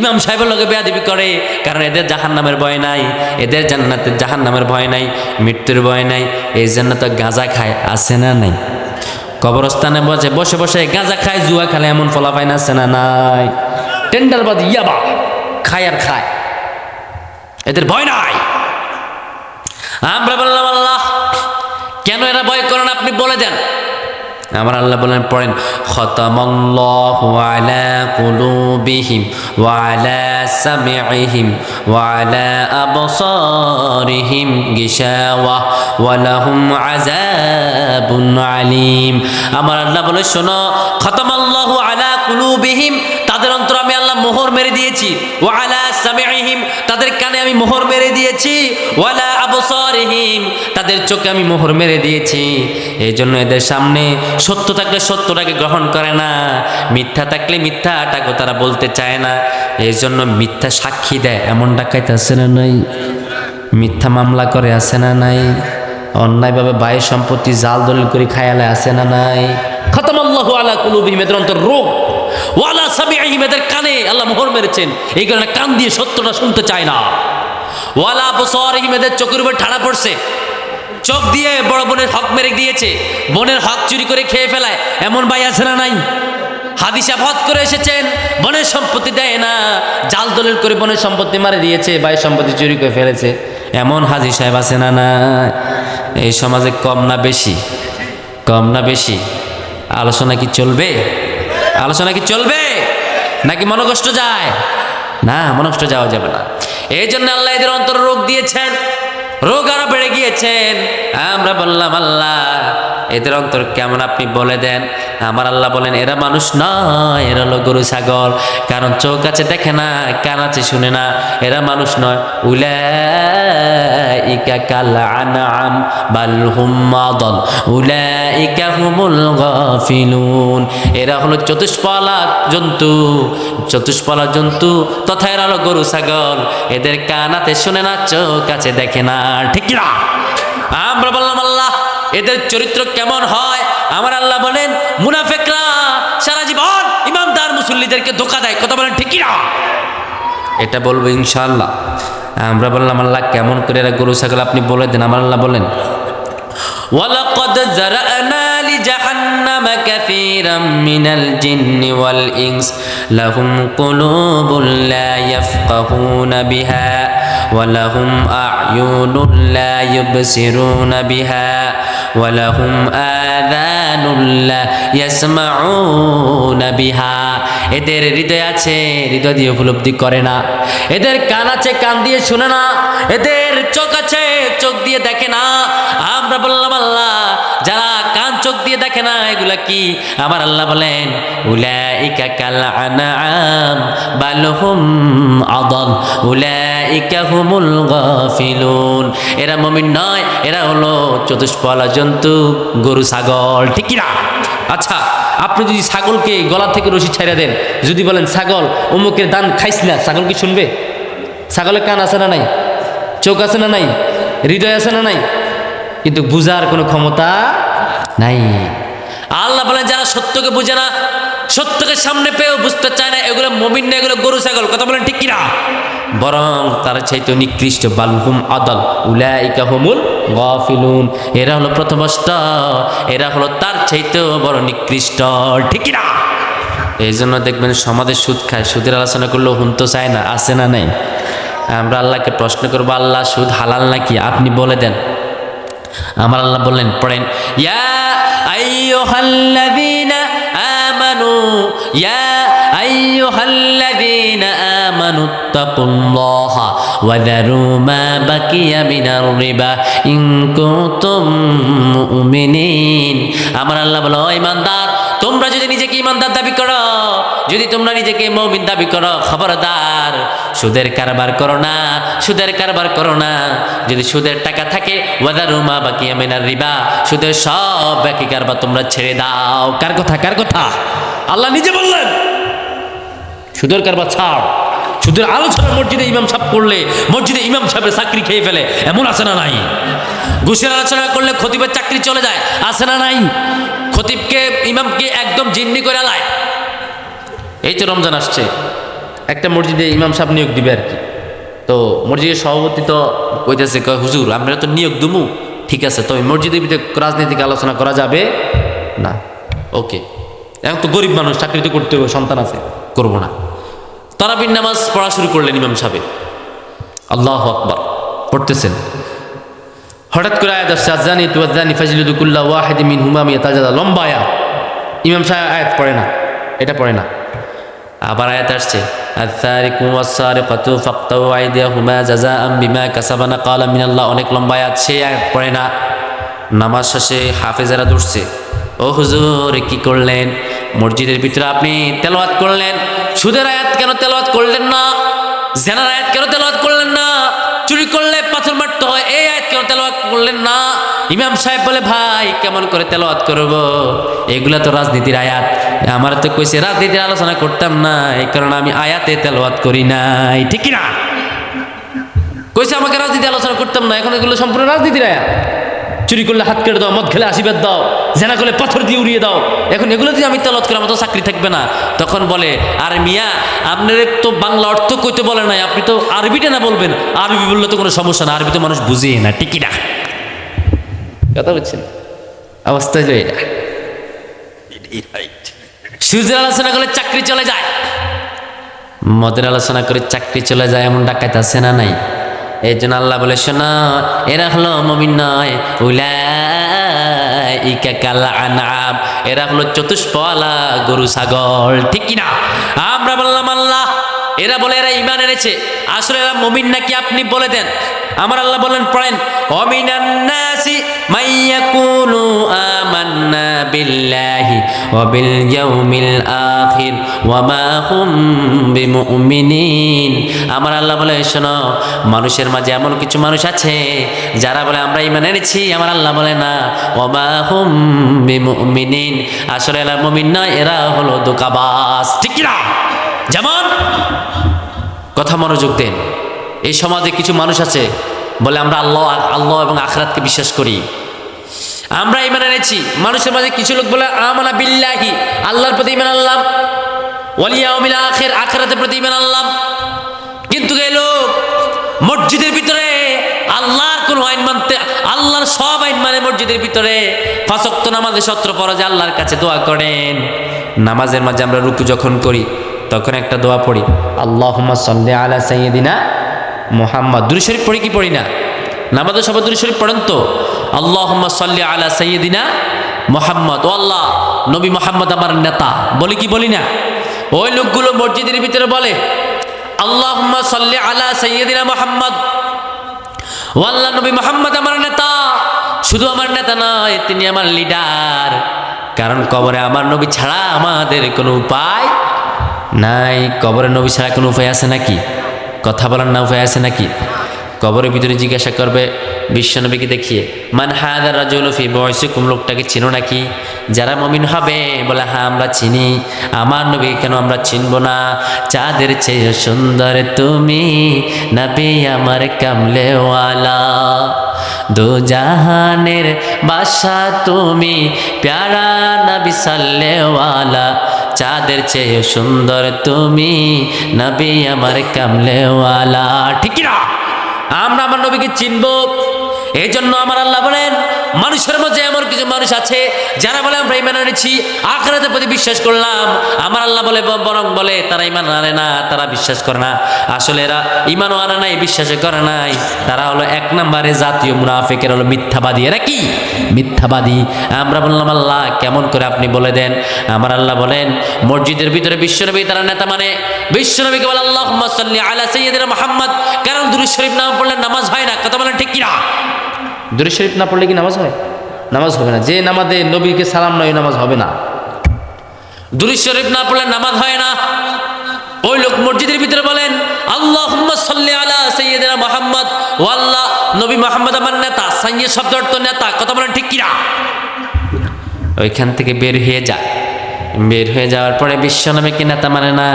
ইমাম সাহেবের লগে বেয়াদবি করে। কারণ এদের জাহান্নামের ভয় নাই, এদের জান্নাতের জাহান্নামের ভয় নাই, মৃত্যুর ভয় নাই। এই জন্য তো গাঁজা খায়, আছে না নাই? কবরস্থানে বসে বসে গাঁজা খায়, জুয়া খেলে, এমন ফলাফাই না আছে না নাই? টেন্ডারবাদ ইয়াবা খায় আর খায়, এদের ভয় নাই। আমরা বললাম আল্লাহ কেন এরা ভয় করেন আপনি বলে দেন। আমার আল্লাহ বলেন, পড়েন, খতামাল্লাহু আলা কুলুবিহিম ওয়া আলা সামিইহিম ওয়া আলা আবসারিহিম গিশাওয়া ওয়া লাহুম আযাবুন আলীম। আমার আল্লাহ বলে, শোনো, খতামাল্লাহু আলা কুলুবিহিম, তাদের অন্তর আমি আল্লাহ মোহর মেরে দিয়েছি, ওয়া আলা সামিইহিম, তাদের কানে আমি মোহর মেরে দিয়েছি, ওয়া আলা আবসারিহিম, তাদের চোখে আমি মোহর মেরে দিয়েছি। এই জন্য এদের সামনে সত্য থাকলে সত্যটাকে গ্রহণ করে না, মিথ্যা থাকলে মিথ্যাটাকে তারা বলতে চায় না। এই জন্য মিথ্যা সাক্ষী দেয়, এমন ডাকাইতে আছে না নাই? মিথ্যা মামলা করে, আছে না নাই? অন্যায়ভাবে বায়ু সম্পত্তি জাল দলিল করে খায়ালে, আছে না নাই? খতামাল্লাহু আলা কুলুবিহিম, এদের অন্তর রোগ, ওয়া আলা সামিইহিম, এদের কানে আল্লাহ মোহর মেরেছেন, এই কারণে কান দিয়ে সত্যটা শুনতে চায় না। ওয়া আলা আবসারিহিম, এদের চোখের উপর ঠাড়া পড়ছে, চোখ দিয়ে বড় বোনের হক মেরে দিয়েছে, বোনের হক চুরি করে খেয়ে ফেলায়, এমন ভাই আছে না নাই? হাদিসা ভদ করে এসেছেন, বোনের সম্পত্তি দেয় না, জাল দলিল করে বোনের সম্পত্তি মারে দিয়েছে, ভাইয়ের সম্পত্তি চুরি করে ফেলেছে, এমন হাজি সাহেব আছে না না? এই সমাজে কম না বেশি? কম না বেশি? আলোচনা কি চলবে? আলোচনা কি চলবে নাকি মনোকষ্ট যায়? না, মনোকষ্ট যাওয়া যাবে না। এই জন্য আল্লাহ এদের অন্তর রোগ দিয়েছেন, রোগ আরো বেড়ে গিয়েছেন। আমরা বললাম আল্লাহ এদের অন্তর কেমন আপনি বলে দেন। আমার আল্লাহ বলেন, এরা মানুষ নয়, এরা হলো গরু ছাগল। কারণ চোখ আছে দেখে না, কান আছে শুনে না, এরা মানুষ নয়। উলাইকা কাল আনআম বাল হুম আদাল উলাইকা হুমুল গাফিলুন। এরা হলো চতুষ্পলা জন্তু, চতুষ্পলা জন্তু তথা এরা হলো গরু ছাগল। এদের কান আছে শুনে না, চোখ আছে দেখে না, ঠিক না? আমরা বললাম আল্লাহ এদের চরিত্র কেমন হয়? আমার আল্লাহ বলেন, মুনাফিকরা সারা জীবন ইমানদার মুসল্লিদেরকে ধোঁকা দেয়। কথা বলেন ঠিক না? এটা বলবো ইনশাআল্লাহ। আমরা বললাম আল্লাহ কেমন করে এরা গরু ছাগল আপনি বলে দেন। আমার আল্লাহ বলেন, ওয়ালাকাদ যারানা লিজাহান্নামা কাসীরাম মিনাল জিন্নি ওয়াল ইনস লাহুম কুলুবুন লা ইয়াফকাহুনা বিহা ওয়া লাহুম আ'য়ুনুন লা ইউবসিরুনা বিহা ওয়া লাহুম আযানুন লা ইয়াসমাউনা বিহা। এদের হৃদয় আছে, হৃদয় দিয়ে উপলব্ধি করে না। এদের কান আছে, কান দিয়ে শুনে না। এদের চোখ আছে, চোখ দিয়ে দেখে না। আমরা বললাম আল্লাহ যারা কান চোখ দিয়ে দেখে না এগুলা কি? আমার আল্লাহ বলেন, উলাইকা কাল আনআম বাল হুম আদাল উলাইকা হুমুল গাফিলুন। এরা মুমিন নয়, এরা হলো চতুষ্পলা জন্তু, গরু ছাগল, ঠিক কি না? আচ্ছা, আপনি যদি ছাগলকে গলা থেকে রশি ছাইড়া দেন, যদি বলেন ছাগল অমুকের দান খাইস না, ছাগল কি শুনবে? ছাগলের কান আছে না নাই? চোখ আছে না নাই? হৃদয় আছে না নাই? কিন্তু বুঝার কোনো ক্ষমতা নাই। আল্লাহ বলেন যারা সত্যকে বুঝে না, সত্যকে সামনে পেয়েও বুঝতে চায় না, এগুলো মুমিন না, এগুলো গরু ছাগল। কথা বলেন ঠিক কিনা? বরং তারা চাইতো নিকৃষ্ট, বালহুম আদাল উলাইকা হুমুল গাফিলুন। এরা হলো প্রথমষ্ট, এরা হলো তার চাইতেও বড় নিকৃষ্ট, ঠিক কিনা? এই জন্য দেখবেন সমাজে সুদ খায়, সুদের আলোচনা করলেও হুনতে চায় না, আছে না নাই? আমরা আল্লাহকে প্রশ্ন করবো, আল্লাহ সুদ হালাল নাকি? আপনি বলে দেন। আমার আল্লাহ বললেন, পড়েন, ইয়া আইয়ুহাল্লাযীনা আমানু ইয়া আইয়ুহাল্লাযীনা আমানু তাকুল্লাহা ওয়া যারু মা বাকিয়া মিনার রিবা ইন কুনতুম মুমিনিন। আমার আল্লাহ বলে, ও ঈমানদার তোমরা যদি নিজেকে ইমানদার দাবি করো, যদি তোমরা নিজেকে মুমিন দাবি করো, খবরদার সুদের কারবার করো না, সুদের কারবার করো না। যদি সুদের টাকা থাকে ওয়াদারু মা বাকিয়া মিনার রিবা, সুদের সব বাকি কারবার তোমরা ছেড়ে দাও। কার কথা? কার কথা? আল্লাহ নিজে বললেন সুদের কারবার ছাড়। সুদের আলোচনা মসজিদে ইমাম সাহেব করলে মসজিদে ইমাম সাহেবের চাকরি খেয়ে ফেলে, এমন আছে না নাই? ঘুষের আলোচনা করলে খতিবের চাকরি চলে যায়, আছে না নাই? খতিবকে ইমামকে একদম জিন্নি করে লায়। এই তো রমজান আসছে, একটা মসজিদে ইমাম সাহেব নিয়োগ দিবে আর কি। তো মসজিদের সভাপতি তো কইতেছে, হুজুর আমরা তো নিয়োগ দুমু, ঠিক আছে, তো মসজিদের ভিতরে রাজনৈতিক আলোচনা করা যাবে না। ওকে, এখন তো গরিব মানুষ, চাকরি তো করতে হবে, সন্তান আছে, করবো না। তারাবির নামাজ পড়া শুরু করলেন ইমাম সাহেব, আল্লাহু আকবার পড়তেছেন। হঠাৎ করে আয়াত আসছে, আযানি তুযানি ফাজলিদু কুল্লা ওয়াহিদিন মিনহুমা মিয়াতা জালদা, লম্বা আয়াত। ইমাম সাহেব আয়াত পড়ে না, এটা পড়ে না। আবার আয়াত আসছে, আস-সারিকু ওয়াস-সারিকাতু ফাকতাউ আইদিয়াহুমা জাযাআন বিমা কাসাবা নাকালা মিনাল্লাহ, অনেক লম্বা আয়াত, সেই আয়াত পড়ে না। নামাজ শেষে হাফেজেরা দৌড়ছে, ও হুজুর কি করলেন? মসজিদের ভিতরে আপনি তেলাওয়াত করলেন, সুদের আয়াত কেন তেলাওয়াত করলেন না? জেনার আয়াত কেন তেলাওয়াত করলেন না? চুরি করলে পাথর মারতে হয়, এই আয়াত কেন তেলাওয়াত করলেন না? ইমাম সাহেব বলে, ভাই কেমন করে তেলাওয়াত করব, এগুলা তো রাজনীতির আয়াত। আমার তো কইছে রাজনীতির আলোচনা করতাম না, এই কারণে আমি আয়াতে তেলাওয়াত করি নাই। ঠিক না? কইছে আমাকে রাজনীতি আলোচনা করতাম না, এখন এগুলো সম্পূর্ণ রাজনীতির আয়াত। চুরি করলে হাত কেটে দাও, মদ খেলে আশীর্বাদ দাও, জেনা করলে পাথর দিয়ে উড়িয়ে দাও, এখন এগুলো দিয়ে আমি তেলাওয়াত করে আমার তো চাকরি থাকবে না। তখন বলে, আর মিয়া আপনার তো বাংলা অর্থ কইতে বলে নাই, আপনি তো আরবিটা না বলবেন, আরবি বললে তো কোনো সমস্যা না, আরবি তো মানুষ বুঝেই না। ঠিক না কথা বলছেন? অবস্থা হলো এটা। সুদের আলোচনা করলে চাকরি চলে যায়, মদের আলোচনা করে চাকরি চলে যায়, এমন ডাকাত আছে না নাই? এই জন্য আল্লাহ বলে, শোনা এরা হলো মুমিন নয়, উলাইকা কাল আনআম, এরা হলো চতুষ্পলা গরু ছাগল। ঠিক কিনা? আমরা বললাম আল্লাহ এরা বলে এরা ঈমান এনেছে, আসলে এরা মুমিন নাকি আপনি বলে দেন। আমার আল্লাহ বলেন, পড়েন, ওয়ামিনান নাসি মাইয়াকুলু আমান্না বিল্লাহি ওয়া বিল ইয়াউমিল আখির ওয়া মা হুম বিমুমিনিন। আমার আল্লাহ বলে, শোনো মানুষের মাঝে এমন কিছু মানুষ আছে যারা বলে আমরা ঈমান এনেছি, আমার আল্লাহ বলে না, ওয়া মা হুম বিমুমিনিন, আসলে এরা মুমিন নয়, এরা হলো ধোঁকাবাজ। ঠিক না? যেমন কথা মনোযোগ দেন, এই সমাজে কিছু মানুষ আছে বলে আমরা আল্লাহ এবং আখিরাতকে বিশ্বাস করি, আমরা ঈমান এনেছি। মানুষের মাঝে কিছু লোক বলে আমানা বিল্লাহি, আল্লাহর প্রতি ঈমান আনলাম, ওয়াল ইয়াউমিল আখির, আখিরাতের প্রতি ঈমান আনলাম। কিন্তু এই লোক মসজিদের ভিতরে আল্লাহর কোন আইন মানতে, আল্লাহর সব আইন মানে মসজিদের ভিতরে 5 ওয়াক্ত নামাজে 17 ফরজে আল্লাহর কাছে দোয়া করেন। নামাজের মাঝে আমরা রুকু যখন করি তখন একটা দোয়া পড়ি, আল্লাহুম্মা সাল্লি আলা সাইয়্যিদিনা মুহাম্মদ। দুরূদ শরীফ পড়ি কি পড়ি না? নামাজে সবাই দুরূদ শরীফ পড়েন তো, আল্লাহুম্মা সাল্লি আলা সাইয়্যিদিনা মুহাম্মদ, ও আল্লাহ নবী মুহাম্মদ আমার নেতা, বলি কি বলি না? ওই লোকগুলো মসজিদের ভিতরে বলে আল্লাহুম্মা সাল্লি আলা সাইয়্যিদিনা মুহাম্মদ, ও আল্লাহ নবী মুহাম্মদ আমার নেতা। শুধু আমার নেতা নয়, তিনি আমার লিডার, কারণ কবরে আমার নবী ছাড়া আমাদের কোনো উপায় নাই। কবরে নবী ছাড়া কোনো উপায় আছে নাকি? কথা বলার না উপায় আছে নাকি? কবরের ভিতরে জিজ্ঞাসা করবে বিশ্বনবীকে দেখিয়ে, মান হাযা রাজুলু ফি বুয়সিকুম, লোকটাকে চিনো নাকি? যারা মুমিন হবে বলে হ্যাঁ আমরা চিনি। আমার নবী কেন আমরা চিনব না? চাঁদের চেয়ে সুন্দর তুমি নবী আমার কামলেওয়ালা, দু জাহানের বাদশা তুমি প্যারা নবী সাল্লেওয়ালা, চাঁদের চেয়ে সুন্দর তুমি নবী আমার কামলেওয়ালা। ঠিক না? আমরা আমার নবীকে চিনব। এই জন্য আমার আল্লাহ বলেন, মানুষের মধ্যে এমন কিছু মানুষ আছে যারা বলে আমরা ঈমান এনেছি, আখিরাতের প্রতি বিশ্বাস করলাম। আমার আল্লাহ বলে বরং বলে তারা ঈমান আনে না, তারা বিশ্বাস করে না। আসলে এরা ঈমানও আনে নাই, বিশ্বাসও করে নাই, তারা হলো 1 নম্বরে জাতীয় মুনাফিক, এরা হলো মিথ্যাবাদী। এরা কি? মিথ্যাবাদী। আমরা বললাম আল্লাহ কেমন করে আপনি বলে দেন। আমার আল্লাহ বলেন, মসজিদের ভিতরে বিশ্বনবী তারা নেতা মানে, বিশ্বনবীকে বলে আল্লাহুম্মা সাল্লি আলা সাইয়্যিদিনা মুহাম্মদ, কারণ দুরূদ শরীফ না পড়লে নামাজ হয় না। কথা বলেন ঠিক কি না? দুরূদ শরীফ না পড়লে কি নামাজ হয়? নামাজ হবে না। যে নামাজে নবীকে সালাম নয় নামাজ হবে না। দুরূদ শরীফ না পড়লে নামাজ হয় না। ওই লোক মসজিদের ভিতরে বলেন আল্লাহুম্মা সাল্লি আলা সাইয়্যিদিনা মুহাম্মদ, ও আল্লাহ নবী মুহাম্মদ আমার নেতা। সাইয়্যিদ শব্দ অর্থ নেতা, কথা বলেন ঠিক কিনা? ওইখান থেকে বের হয়ে যায়। বের হয়ে যাওয়ার পরে বিশ্বনবীকে নেতা মানে না,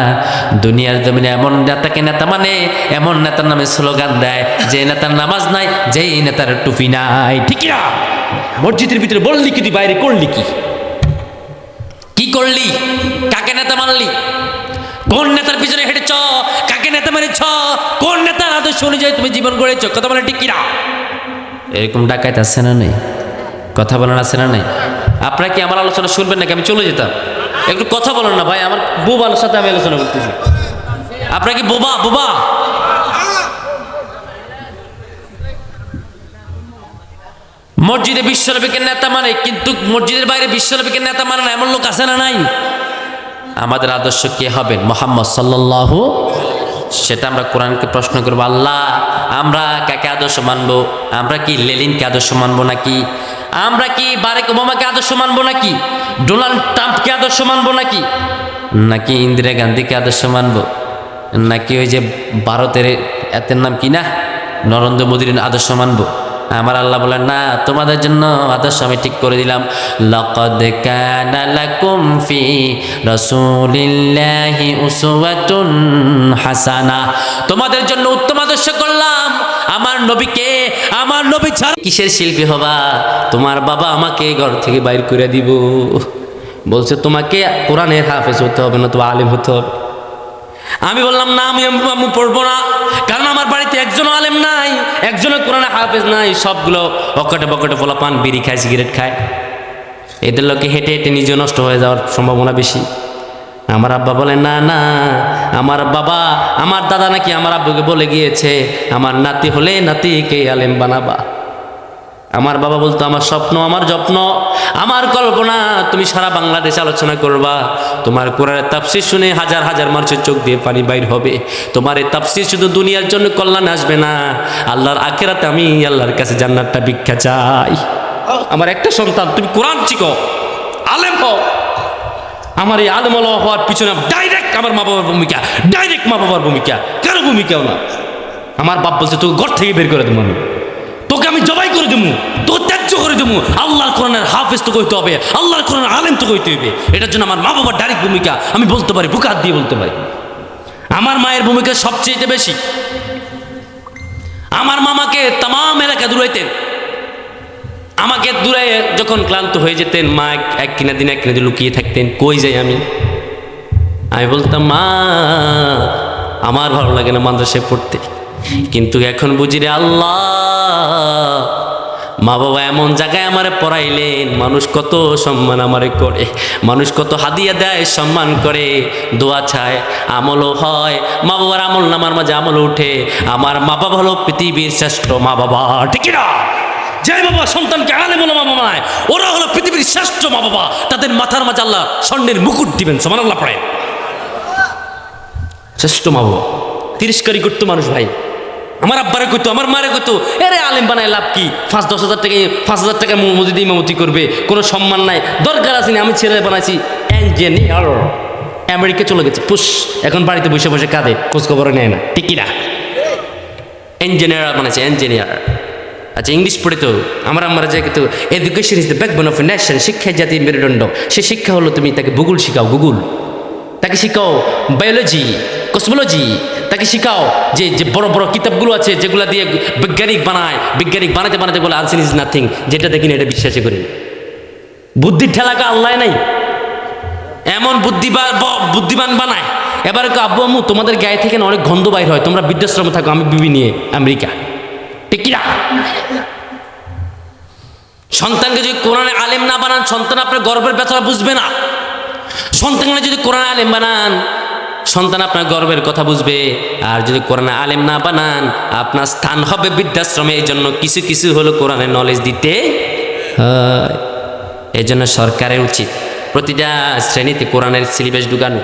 দুনিয়ার জমিনে এমন নেতাকে নেতা মানে, এমন নেতার নামে স্লোগান দেয় যে নেতার নামাজ নাই, যেই নেতার টুপি নাই, ঠিক কিনা? মসজিদের ভিতরে বললি কি, তুই বাইরে করলি কি? কি করলি? কাকে নেতা মানলি? কোন নেতার পিছনে হেঁটেছ? কাকে নেতা মেরেছ? কোন নেতার আদর্শ অনুযায়ী তুমি জীবন গড়েছ? কথা বলেন ঠিক কিনা? এরকম ডাকাইতে আছে না নেই? কথা বলেন আছে না নেই? আপনারা কি আমার আলোচনা শুনবেন নাকি আমি চলে যেতাম? একটু কথা বলেন না ভাই, আমার বোবার সাথে আমি আলোচনা করতেছি। আপনারা কি বোবা? বোবা মসজিদে বিশ্বনবীকে নেতা মানে, কিন্তু মসজিদের বাইরে বিশ্বনবীকে নেতা মানে না, এমন লোক আছে না নাই? আমাদের আদর্শ কে হবেন? মুহাম্মদ সাল্লাল্লাহু, সেটা আমরা কোরআনকে প্রশ্ন করবো, আল্লাহ আমরা কাকে আদর্শ মানবো? আমরা কি লেনিনকে আদর্শ মানবো নাকি? আমরা কি বারাক ওবামাকে আদর্শ মানবো নাকি? ডোনাল্ড ট্রাম্পকে আদর্শ মানবো নাকি? নাকি ইন্দিরা গান্ধীকে আদর্শ মানবো? নাকি ওই যে ভারতের এতের নাম কি না, নরেন্দ্র মোদীর আদর্শ মানবো? আমার আল্লাহ বলেন না, তোমাদের জন্য আদর্শ আমি ঠিক করে দিলাম। লাকাদ কানা লাকুম ফি রাসূলিল্লাহি উসওয়াতুন হাসানাহ, তোমাদের জন্য উত্তম আদর্শ করলাম আমার নবীকে। আমার নবী ছাড়া কিসের শিল্পী হবা? তোমার বাবা আমাকে ঘর থেকে বাইর করে দিব, বলছে তোমাকে কোরআনের হাফেজ হতে হবে না, তো আলেম হতে হবে। আমি বললাম না, আমি পড়বো না, কারণ আমার বাড়িতে একজনও আলেম নাই, একজনও কোরআনে হাফেজ নাই, সবগুলো অকটে বকটে ফোলা পান বিড়ি খায়, সিগারেট খায়। এদের লোকে হেঁটে হেঁটে নিজে নষ্ট হয়ে যাওয়ার সম্ভাবনা বেশি। আমার আব্বা বলে না না, আমার বাবা আমার দাদা নাকি আমার আব্বুকে বলে গিয়েছে আমার নাতি হলে নাতিকে আলেম বানাবা। আমার বাবা বলতো আমার স্বপ্ন, আমার যত্ন, আমার কল্পনা তুমি সারা বাংলাদেশ আলোচনা করবা, তোমার কোরআনের তাফসীর শুনে হাজার হাজার মানুষের চোখ দিয়ে পানি বাইর হবে। তোমার এই তাফসীর শুধু দুনিয়ার জন্য কল্যাণ আসবে না, আল্লাহর আখিরাতে আমি আল্লাহর কাছে জান্নাতটা ভিক্ষা চাই। আমার একটা সন্তান, তুমি কোরআন শিখো, আলেম হও। আমার এই আলেম হওয়ার পিছনে ডাইরেক্ট আমার মা বাবার ভূমিকা, ডাইরেক্ট মা বাবার ভূমিকা, কারো ভূমিকাও না। আমার বাপ বলছে তোকে ঘর থেকে বের করে দেবো, আমি তোকে আমি জবাই করে দেবো, তোকে ত্যায্য করে দেবো। আল্লাহর কোরআনের হাফেজ তো কইতে হবে, আল্লাহর কোরআনের আলেম তো কইতে হবে। এটার জন্য আমার মা বাবার ডাইরেক্ট ভূমিকা আমি বলতে পারি, বুক হাত দিয়ে বলতে পারি। আমার মায়ের ভূমিকা সবচেয়ে বেশি। আমার মামাকে তামাম এলাকা দূরাইতেন, আমাকে দূরে যখন ক্লান্ত হয়ে যেতেন, মা এক কিনা দিন এক কিনা দিন লুকিয়ে থাকতেন, কই যাই আমি বলতাম মা আমার ভালো লাগে না মাদ্রাসায় পড়তে, কিন্তু এখন বুঝি রে আল্লাহ, মা বাবা এমন জায়গায় আমারে পড়াইলেন, মানুষ কত সম্মান আমারে করে, মানুষ কত হাদিয়া দেয়, সম্মান করে, দোয়া চায়, আমলও হয়। মা বাবার আমল নামার মাঝে আমল উঠে। আমার মা বাবা হলো পৃথিবীর শ্রেষ্ঠ মা বাবা, ঠিক না? যে বাবা সন্তানকে আলেম ওলামা বানায়, ওরা হলো পৃথিবীর শ্রেষ্ঠ মা বাবা। তাদের মাথার মাঝে আল্লাহ স্বর্ণের মুকুট দিবেন, সুবহানাল্লাহ পড়ে। শ্রেষ্ঠ মা বাবা তিরস্কারি করতো মানুষ ভাই। আমার আব্বারে কইতো, আমার মারে কইতো, এরে আলেম বানায় লাভ কি? 5-10 হাজার টাকা, 5,000 টাকা মসজিদে ইমামতি করবে, কোনো সম্মান নাই, দরকার আছে না? আমি ছেলে বানাইছি ইঞ্জিনিয়ার, আমেরিকা চলে গেছে পুশ, এখন বাড়িতে বসে বসে কাঁদে, খোঁজখবর নেয় না, ঠিক কিনা? ইঞ্জিনিয়ার বানাইছে, ইঞ্জিনিয়ার। আচ্ছা ইংলিশ পড়ে তো আমার আমরা যে কিন্তু education is the backbone of a nation, শিক্ষায় জাতির মেরুদণ্ড। সে শিক্ষা হলো তুমি তাকে ভূগোল শিখাও, গুগল, তাকে শিখাও বায়োলজি, কসমোলজি, তাকে শিখাও যে যে বড় বড় কিতাবগুলো আছে যেগুলো দিয়ে বৈজ্ঞানিক বানায়, বৈজ্ঞানিক বানাতে বানাতে বলে আনসার ইজ নাথিং, যেটা দেখি না এটা বিশ্বাসই করি। বুদ্ধির ঠেলাকা আল্লাহ নাই, এমন বুদ্ধিমান বানায়। এবার আব্বু আম্মু তোমাদের গায়ে থেকে অনেক গন্ধ বাইর হয়, তোমরা বৃদ্ধাশ্রমে থাকো, আমি বিবি নিয়ে আমেরিকা, ঠিক কিনা? সন্তানকে যদি কোরআনে আলেম না বানান, সন্তান আপনার গর্বের ব্যথা বুঝবে না। সন্তানকে যদি কোরআনে আলেম বানান, সন্তান আপনার গর্বের কথা বুঝবে। আর যদি কোরআনে আলেম না বানান, আপনার স্থান হবে বৃদ্ধাশ্রমে। এই জন্য কিছু কিছু হলো কোরআনের নলেজ দিতে হয়। এই জন্য সরকারের উচিত প্রতিটা শ্রেণীতে কোরআনের সিলেবাস ঢুকানো।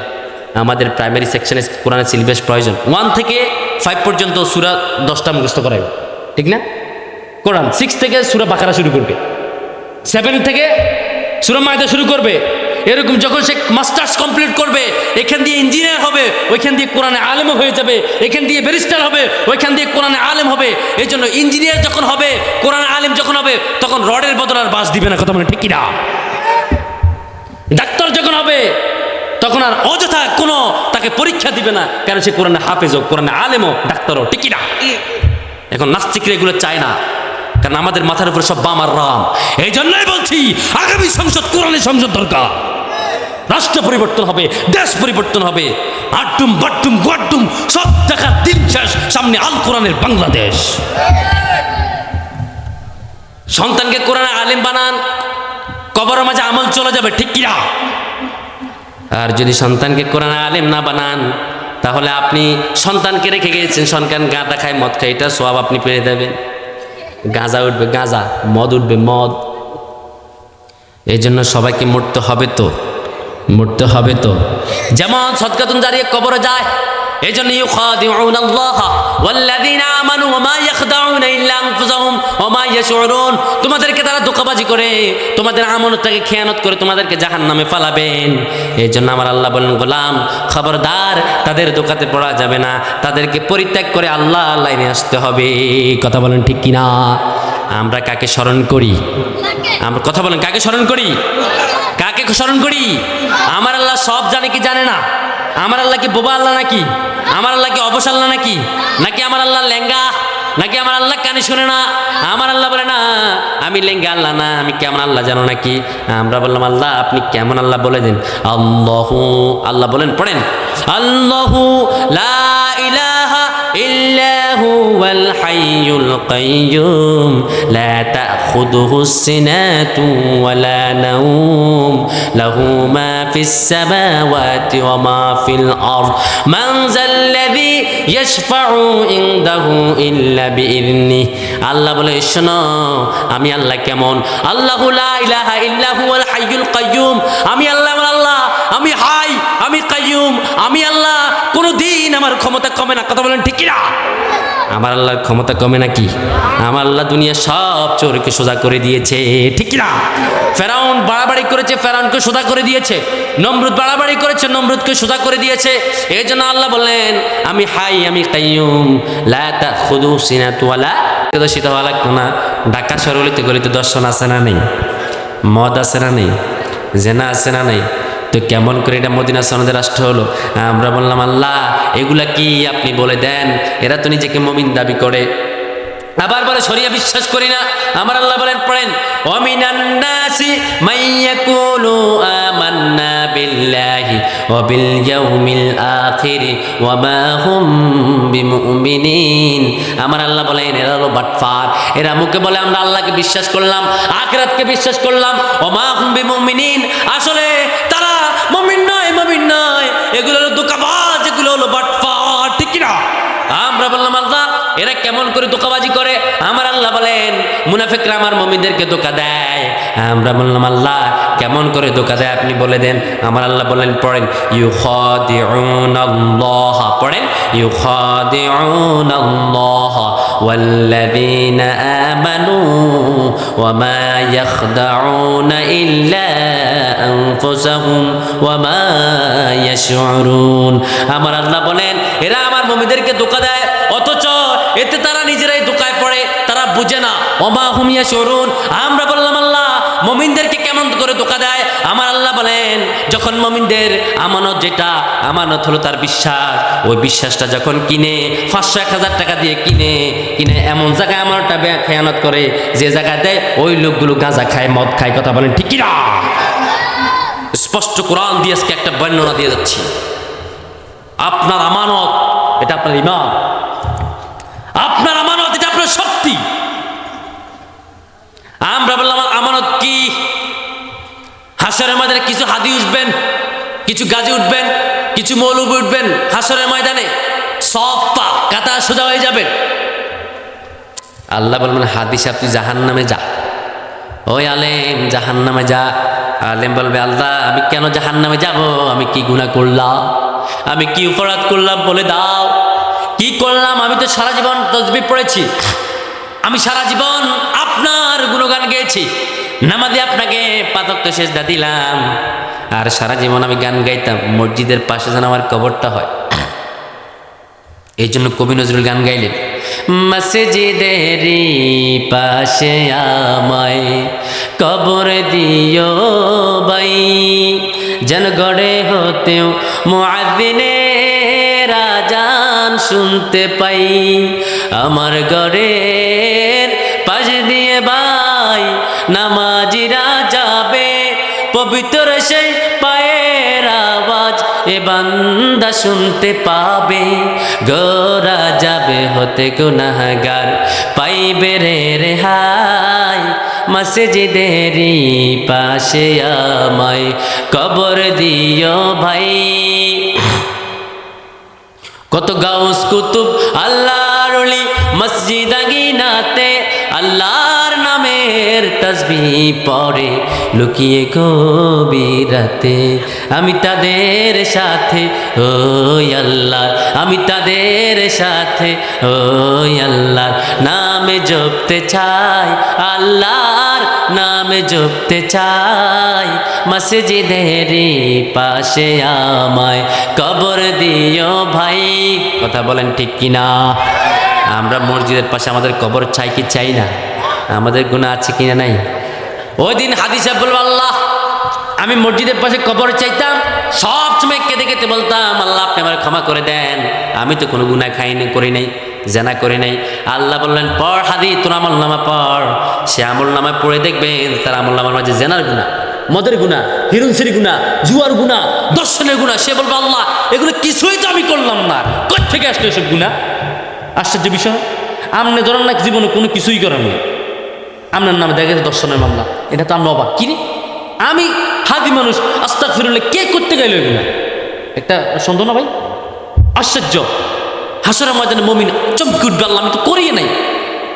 আমাদের প্রাইমারি সেকশনে কোরআনের সিলেবাস প্রয়োজন। 1 থেকে 5 পর্যন্ত সূরা 10টা মুখস্থ করাবে, ঠিক না? কোরআন 6 থেকে সূরা বাকারা শুরু করবে, 7 থেকে সূরা মায়দা শুরু করবে, এরকম যখন সে মাস্টার্স কমপ্লিট করবে, এখান দিয়ে ইঞ্জিনিয়ার হবে, ওইখান দিয়ে কোরআনে আলেমও হয়ে যাবে, এখান দিয়ে ব্যারিস্টার হবে, ওইখান দিয়ে কোরআনে আলেম হবে। এই জন্য ইঞ্জিনিয়ার যখন হবে, কোরআনে আলেম যখন হবে, তখন রডের বদল আর বাস দিবে না, কথা বলে ঠিক কিনা? ডাক্তার যখন হবে তখন আর অযথা কোনো তাকে পরীক্ষা দিবে না, কারণ সে কোরআনে হাফেজ হোক, কোরআনে আলেম হোক, ডাক্তার হোক, ঠিক কিনা? এখন নাস্তিকরা এগুলো চায় না, কারণ আমাদের মাথার উপরে সব বাম আর রাম। এই জন্যই বলছি আগামী সংসদ কোরআনের সংসদ দরকার। রাষ্ট্র পরিবর্তন হবে, দেশ পরিবর্তন হবে। আড্ডুম বাড্ডুম গোয়াড্ডুম সব দেখার দিন শেষ, সামনে আল কোরআনের বাংলাদেশ। সন্তানকে কোরআনের আলেম বানান, কবরের মাঝে আমল চলে যাবে, ঠিক কিনা? আর যদি সন্তানকে কোরআনের আলেম না বানান, তাহলে আপনি সন্তানকে রেখে গিয়েছেন, সন্তান গাঁজা খায়, মদ খায়, এটা সব আপনি পেয়ে দেবেন। গাঁজা উঠবে গাঁজা, মদ উঠবে মদ। এই জন্য সবাইকে মরতে হবে তো, মরতে হবে তো। যেমন সদকাতুন জারিয়া কবরে যায়, এই জন্য ইউখাদিউনাল্লাহ ওয়াল্লাযীনা আমানু ওয়া মা ইয়াখদাউনা ইল্লা আনফুসাহুম ওয়া মা ইয়াশউরুন। তোমাদেরকে তারা ধোঁকাবাজি করে, তোমাদের আমানতটাকে খেয়ানত করে তোমাদেরকে জাহান্নামে ফালাবেন। এই জন্য আমার আল্লাহ বলেন, গোলাম খবরদার, তাদের ধোঁকাতে পড়া যাবে না, তাদেরকে পরিত্যাগ করে আল্লাহ লাইনে আসতে হবে। কথা বলেন ঠিক কিনা? আমরা কাকে স্মরণ করি? আমরা কথা বলেন, কাকে স্মরণ করি? কাকে স্মরণ করি? আমার আল্লাহ সব জানে কি জানে না? আমার আল্লাহ কি বোবা আল্লাহ নাকি? আমার আল্লাহ কি অবশ আল্লাহ নাকি? নাকি আমার আল্লাহ লেঙ্গা? নাকি আমার আল্লাহ কানে শুনে না? আমার আল্লাহ বলে না আমি লেঙ্গা আল্লাহ না, আমি কেমন আল্লাহ জানো নাকি? আমরা বললাম আল্লাহ আপনি কেমন আল্লাহ বলে দিন। আল্লাহু, আল্লাহ বলেন, পড়েন, আল্লাহু লা ইলাহা ইল্লা হুয়াল হাইয়ুল কাইয়্যুম লা তাখুযুহু সিনাতু ওয়ালা নাওম লাহু মা ফিস সামাওয়াতি ওয়া মা ফিল আরদ মান যাল্লাযী ইয়াশফাউ ইনদাহু ইল্লা বিইذনিহি। আল্লাহ বলে শোনো আমি আল্লাহ কেমন। আল্লাহু লা ইলাহা ইল্লা হুয়াল হাইয়ুল কাইয়্যুম, আমি আল্লাহ, আমার আল্লাহ, আমি হাই, আমি কাইয়্যুম, আমি আল্লাহ, কোনোদিন আমার ক্ষমতা কমে না। কথা বলেন ঠিক কিনা? আমার আল্লাহর ক্ষমতা কমে নাকি? আমার আল্লাহ দুনিয়া সব চোরকে সোজা করে দিয়েছে, ঠিক কিনা? ফেরাউন বাড়াবাড়ি করেছে, ফেরাউনকে সোজা করে দিয়েছে। নমরুদ বাড়াবাড়ি করেছে, নমরুদকে সোজা করে দিয়েছে। এই জন্য আল্লাহ বললেন আমি হাই, আমি কাইয়্যুম, লা তাখুযুহু সিনাতু ওয়ালা শীত হওয়া লাগতো না। ঢাকা শহর গলিতে গলিতে দর্শন আছে না নেই? মদ আছে না নেই? জেনা আছে না নেই? তো কেমন করে এটা মদিনা সনদের রাষ্ট্র হলো? আমরা বললাম আল্লাহ এগুলা কি আপনি বলে দেন, এরা তো নিজেকে মুমিন দাবি করে, আবার বলে শরিয়া বিশ্বাস করি না। আমার আল্লাহ বলেন, পড়েন, ওয়ামিনান নাসি মাইয়াকুলু আমান্না বিল্লাহি ওয়া বিল ইয়াউমিল আখির ওয়া মা হুম বিমুমিনিন। আমার আল্লাহ বলেন এরা হলো বাটফার, এরা মুখে বলে আমরা আল্লাহকে বিশ্বাস করলাম, আখিরাতকে বিশ্বাস করলাম, ওয়া মা হুম বিমুমিনিন, আসলে তারা মুমিন নয়, মুমিন নয়, এগুলো হলো ধোঁকাবাজ, এগুলো হলো বাটফার, ঠিক না? আমরা বললাম আল্লাহ এরা কেমন করে ধোঁকাবাজি করে? আমার আল্লাহ বলেন মুনাফিকরা আমার মুমিনদেরকে ধোঁকা দেয়। আমরা বললাম আল্লাহ কেমন করে ধোঁকা দেয় আপনি বলে দেন। আমার আল্লাহ বলেন, পড়েন, ইউখাদিউনাল্লাহ, পড়েন, ইউখাদিউনাল্লাহ ওয়াল্লাযীনা আমানু ওয়া মা ইয়াখদাউনা ইল্লা আনফুসাহুম ওয়া মা ইয়াশউরুন। আমার আল্লাহ বলেন এরা আমার মুমিনদেরকে ধোঁকা দেয়, অথচ এতে তারা নিজেরাই ধোঁকায় পড়ে, তারা বুঝে না। ওমা হুম ইয়াশউরুন। আমরা বললাম আল্লাহ মুমিনদেরকে কেমন করে ধোঁকা দেয়? আমার আল্লাহ বলেন যখন মুমিনদের আমানত, যেটা আমানত হলো তার বিশ্বাস, ওই বিশ্বাসটা যখন কিনে 500-1000 টাকা দিয়ে কিনে এমন জায়গায় আমানতটা খেয়ানত করে যে জায়গায় দেয় ওই লোকগুলো গাঁজা খায়, মদ খায়। কথা বলেন ঠিক কিনা? স্পষ্ট কোরআন দিয়ে আজকে একটা বর্ণনা দিয়ে যাচ্ছি। আপনার আমানত এটা আপনার ঈমান, আপনার আমানত এটা আপনার শক্তি। আমরা বললাম আমানত কি? হাসরের ময়দানে কিছু হাদি উঠবেন, কিছু গাজী উঠবেন, কিছু মৌলবী উঠবেন হাসরের ময়দানে, সব পা কাতা সোজা হয়ে যাবেন। আল্লাহ বলবেন হাদি সাহেব তুই জাহান্নামে যা, ওই আলেম জাহান্নামে যা। আলেম বলবে আল্লাহ আমি কেন জাহান্নামে যাব? আমি কি গুনাহ করলাম? আমি কি অপরাধ করলাম বলে দাও। কি করলাম? আমি তো সারা জীবন তাসবিহ পড়েছি, আমি সারা জীবন আপনার গুণগান গেয়েছি, নামাজে আপনাকে 5 ওয়াক্ত সিজদা দিলাম, আর সারা জীবন আমি গান গাইতাম মসজিদের পাশে যেন আমার কবরটা হয়। এই জন্য কবি নজরুল গান গাইলেন, মসজিদেরই পাশে আমায় কবর দিও ভাই, যেন গড়ে হতেও মুআজ্জিনের আযান শুনতে পাই। আমার গড়ের পাশ দিয়ে ভাই নামাজিরা যাবে, পবিত্র সেই পায়ের আওয়াজ এ বান্দা শুনতে পাবে। গোরা যাবে হতে গুনাহগার, পাইবে রে রেহাই, মসজিদেরই পাশে আমায় কবর দিও ভাই। কত গাউস কুতুব আল্লাহর ওলি মসজিদ আঙ্গিনাতে আল্লাহর নামের তাসবিহ পড়ে লুকিয়ে গভীরাতে। আমি তাদের সাথে ওই আল্লাহ, আমি তাদের সাথে ওই আল্লাহর নামে জপতে চাই, আল্লাহর নামে জপতে চাই। মসজিদেরই পাশে আমায় কবর দিও ভাই। কথা বলেন ঠিক কিনা? আমরা মসজিদের পাশে আমাদের কবর চাই কি চাই না? আমাদের গুনাহ আছে কিনা নাই? ওই দিন হাদিসে বলবো, আল্লাহ আমি মসজিদের পাশে কবর চাইতাম, সব সময় কেঁদে কেঁদে বলতাম, আল্লাহ আপনি আমার ক্ষমা করে দেন, আমি তো কোনো গুনাহ খাইনি, করি নাই, জানা করি নাই। আল্লাহ বললেন পড় হাদি, তোর আমল নামা পড়। সে আমল নামায় পড়ে দেখবেন তার আমল নামার মাঝে জেনার গুনাহ, মদের গুনাহ, হিরুনসির গুনাহ, জুয়ার গুনাহ, দর্শনের গুনাহ। সে বলবো আল্লাহ এগুলো কিছুই তো আমি করলাম না, কোথা থেকে আসলো এসব গুনাহ? আশ্চর্য বিষয়, আমনে ধরেন না জীবনে কোনো কিছুই করেন না, আপনার নামে দেখা গেছে দর্শনের মামলা, এটা তো আমরা অবাক। কিরে আমি হাদি মানুষ, আস্তাগফিরুল্লাহ, কে করতে গেল এগুলো? একটা সন্দেহ না ভাই? আশ্চর্য। হাসরের ময়দানে মুমিন চমকে উঠবে, আল্লাহ আমি তো করিয়ে নাই।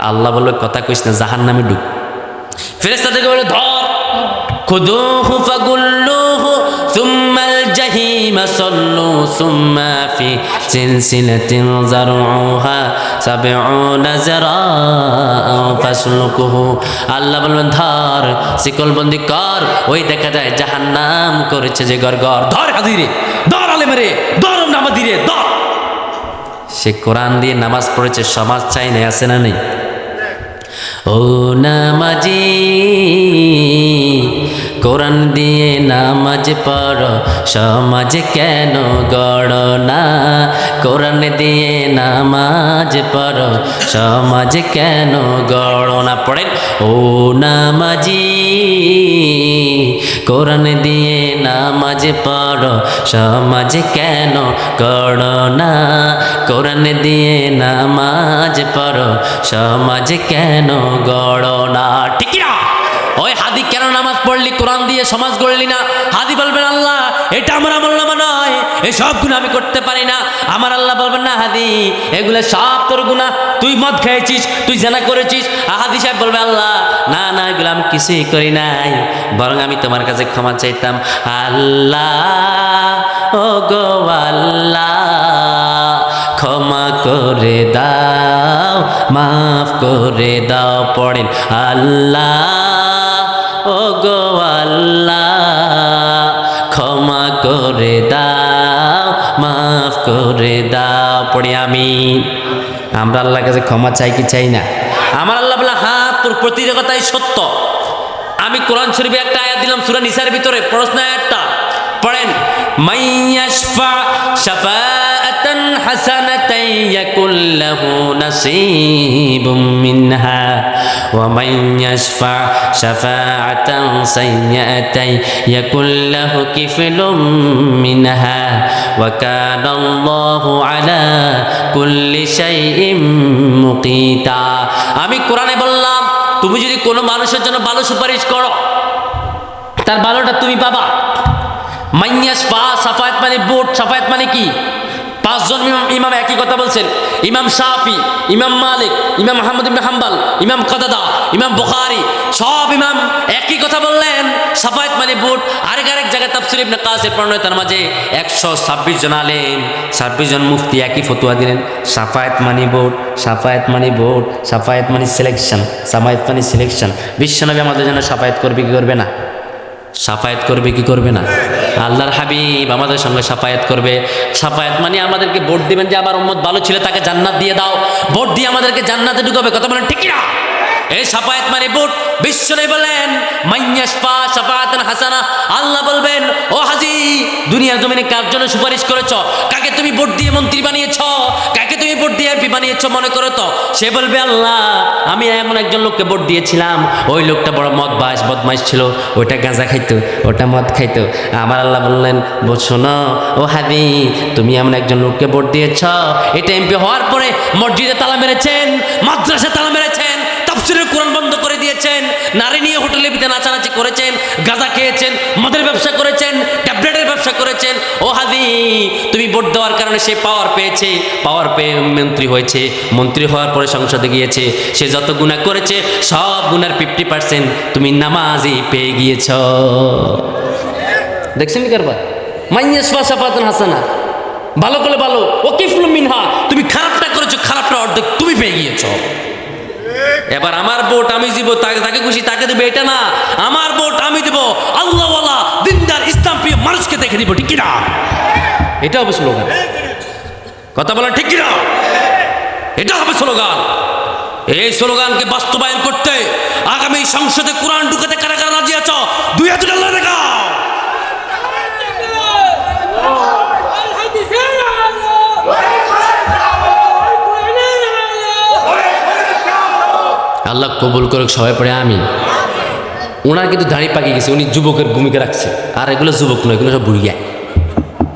আল্লাহ বলবে কথা কইস না, জাহান্নামে ডুব। ফেরেশতা থেকে বলে ধর, খুদুহু ফাগুল্লুহু সুম্মাল জাহিম সাল্লু সুম্মা ফি সিলসিলাতিন যারউহা সাবউনা যারাআন ফাসলুকুহু। আল্লাহ বলবেন ধর, শিকলবন্দি কর। ওই দেখা যায় জাহান্নাম করেছে যে গরগর। ধর হাজিরে, ধর আলেমরে, ধর নামাজিরে, ধর। সে কোরআন দিয়ে নামাজ পড়েছে, সমাজ চাই না, আছে না নেই? ও নামাজি কোরআন দিয়ে নামাজ পড়ো, সমাজ কেন গড়ো না? কোরআন দিয়ে নামাজ পড়ো, সমাজ কেন গড়ো না? পড়েন, ও নামাজি কোরআন দিয়ে নামাজ পড়ো, সমাজ কেন গড়ো না? কোরআন দিয়ে নামাজ পড়ো, সমাজ কেন গড়ো না? ঠিক না? ওই হাদি কেন নামাজ পড়লি, কোরআন দিয়ে সমাজ গড়লি না? হাদি বলবেন আল্লাহ এটা আমার আমলনামা নয়, এই সব গুনাহ আমি করতে পারি না। আমার আল্লাহ বলবেন না হাদি এগুলো সব তোর গুনাহ, তুই মদ খেয়েছিস, তুই জানা করেছিস। হাদি সাহেব বলবে আল্লাহ না না এগুলো আমি কিছুই করি নাই, বরং আমি তোমার কাছে ক্ষমা চাইতাম। আল্লাহ ও গো আল্লাহ ক্ষমা করে দাও, মাফ করে দাও। পড়েন আল্লাহ ও গো আল্লাহ ক্ষমা করে দাও, মাফ করে দাও। পড়ি আমি। আমরা আল্লাহর কাছে ক্ষমা চাই কি চাই না? আমার আল্লাহ বলে হ্যাঁ তোর প্রতিটা কথাই সত্য। আমি কোরআন শরীফে একটা আয়াত দিলাম সূরা নিসার ভিতরে, প্রশ্ন আয়াতটা পড়েন, মাইয়াশফা শাফাআতান হাসানাতান ইয়াকুল লাহু নাসীবুম মিনহা ওয়া মাইয়াশফা শাফাআতান সাইয়্যাতান ইয়াকুল লাহু কিফলুম মিনহা ওয়া কানা আল্লাহু আলা কুল্লি শাইইন মুকিতা। আমি কোরআনে বললাম তুমি যদি কোনো মানুষের জন্য ভালো সুপারিশ করো তার ভালোটা তুমি পাবা। মাইয়াশফা সাফায়াত মানে বোট, সাফায়াত মানে কি? পাঁচজন ইমাম একই কথা বলছেন, ইমাম শাফি, ইমাম মালিক, ইমাম আহমদ ইবনে হাম্বল, ইমাম কাতাদা, ইমাম বুখারী, সব ইমাম একই কথা বললেন, সাফায়াত মানে বোট। আরেক জায়গায় তাফসীর ইবনে কাসির পড়ানো, তার মাঝে 126 জন আলেম, 26 জন মুফতি একই ফতোয়া দিলেন, সাফায়াত মানে বোট, সাফায়াত মানে বোট, সাফায়াত মানে সিলেকশন, সাফায়াত মানে সিলেকশন। বিশ্বনবী আমাদের জন্য সাফায়াত করবে কি করবে না? সাফায়াত করবে কি করবে না? আল্লাহর হাবিব আমাদের সঙ্গে সাফায়াত করবে। সাফায়াত মানে আমাদেরকে ভোট দিবেন যে আমার উম্মত ভালো ছিল তাকে জান্নাত দিয়ে দাও, ভোট দিয়ে আমাদেরকে জান্নাতে ঢুকাবে। কথা বলেন ঠিক না? এই সাফায়াত মানে ভোট। বিশ্বনবী বলেন মাইয়াশফা শাফাআতান হাসানা, আল্লাহ বলবেন ও হাজী দুনিয়ার জমিনে কার জন্য সুপারিশ করেছ, কাকে তুমি ভোট দিয়ে মন্ত্রী বানিয়েছ, কাকে তুমি ভোট দিয়ে এমপি বানিয়েছ মনে করো তো। সে বলবে আল্লাহ আমি এমন একজন লোককে ভোট দিয়েছিলাম, ওই লোকটা বড় বদমাইশ ছিল, ওটা গাঁজা খাইতো, ওটা মদ খাইতো। আমার আল্লাহ বললেন শোনো ও হাদি তুমি এমন একজন লোককে ভোট দিয়েছ, এটা এমপি হওয়ার পরে মসজিদে তালা মেরেছেন, মাদ্রাসা তালা মেরেছেন, তাফসীরের কোরআন বন্ধ করে দিয়েছেন, নারী নিয়ে হোটেলে বিতে নাচানাচি করেছেন, গাঁজা খেয়েছেন, মদের ব্যবসা করেছেন, ট্যাবলেটের ব্যবসা করেছেন। ও হাদি তুমি ভোট দেওয়ার কারণে সে পাওয়ার পেয়েছে, পাওয়ার পেয়ে মন্ত্রী হয়েছে, মন্ত্রী হওয়ার পরে সংসদে গিয়েছে, সে যত গুনাহ করেছে সব গুনার 50% তুমি নামাজি পেয়ে গিয়েছ। দেখছেন কারবার? মাইয়াশফা শাফাআতান হাসানা, ভালো করলে ভালো, ওয়াকিফুল মিনহা, তুমি খারাপটা করেছো, খারাপটা অর্ধেক তুমি পেয়ে গিয়েছো। এবার আমার ভোট আমি দিব, তাকে খুশি তাকে দেবো এটা না, আমার ভোট আমি দেবো আল্লাহওয়ালা দিনদার ইসলাম প্রিয় মানুষকে দেখে দিব। ঠিক কিনা? এটা হবে স্লোগান। কথা বলেন ঠিক কিনা? এটা হবে স্লোগান। এই স্লোগানকে বাস্তবায়ন করতে আগামী সংসদে কোরআন ঢুকাতে কারা কারা রাজি আছো? 2 হাত আল্লাহ দেখাও। আল্লাহ কবুল করুক, সবাই পড়ে আমিন। ওনার কিন্তু দাড়ি পাকিয়ে গেছে, উনি যুবকের ভূমিকা রাখছে, আর এগুলো যুবক নয়, এগুলো সব বুড়িয়া।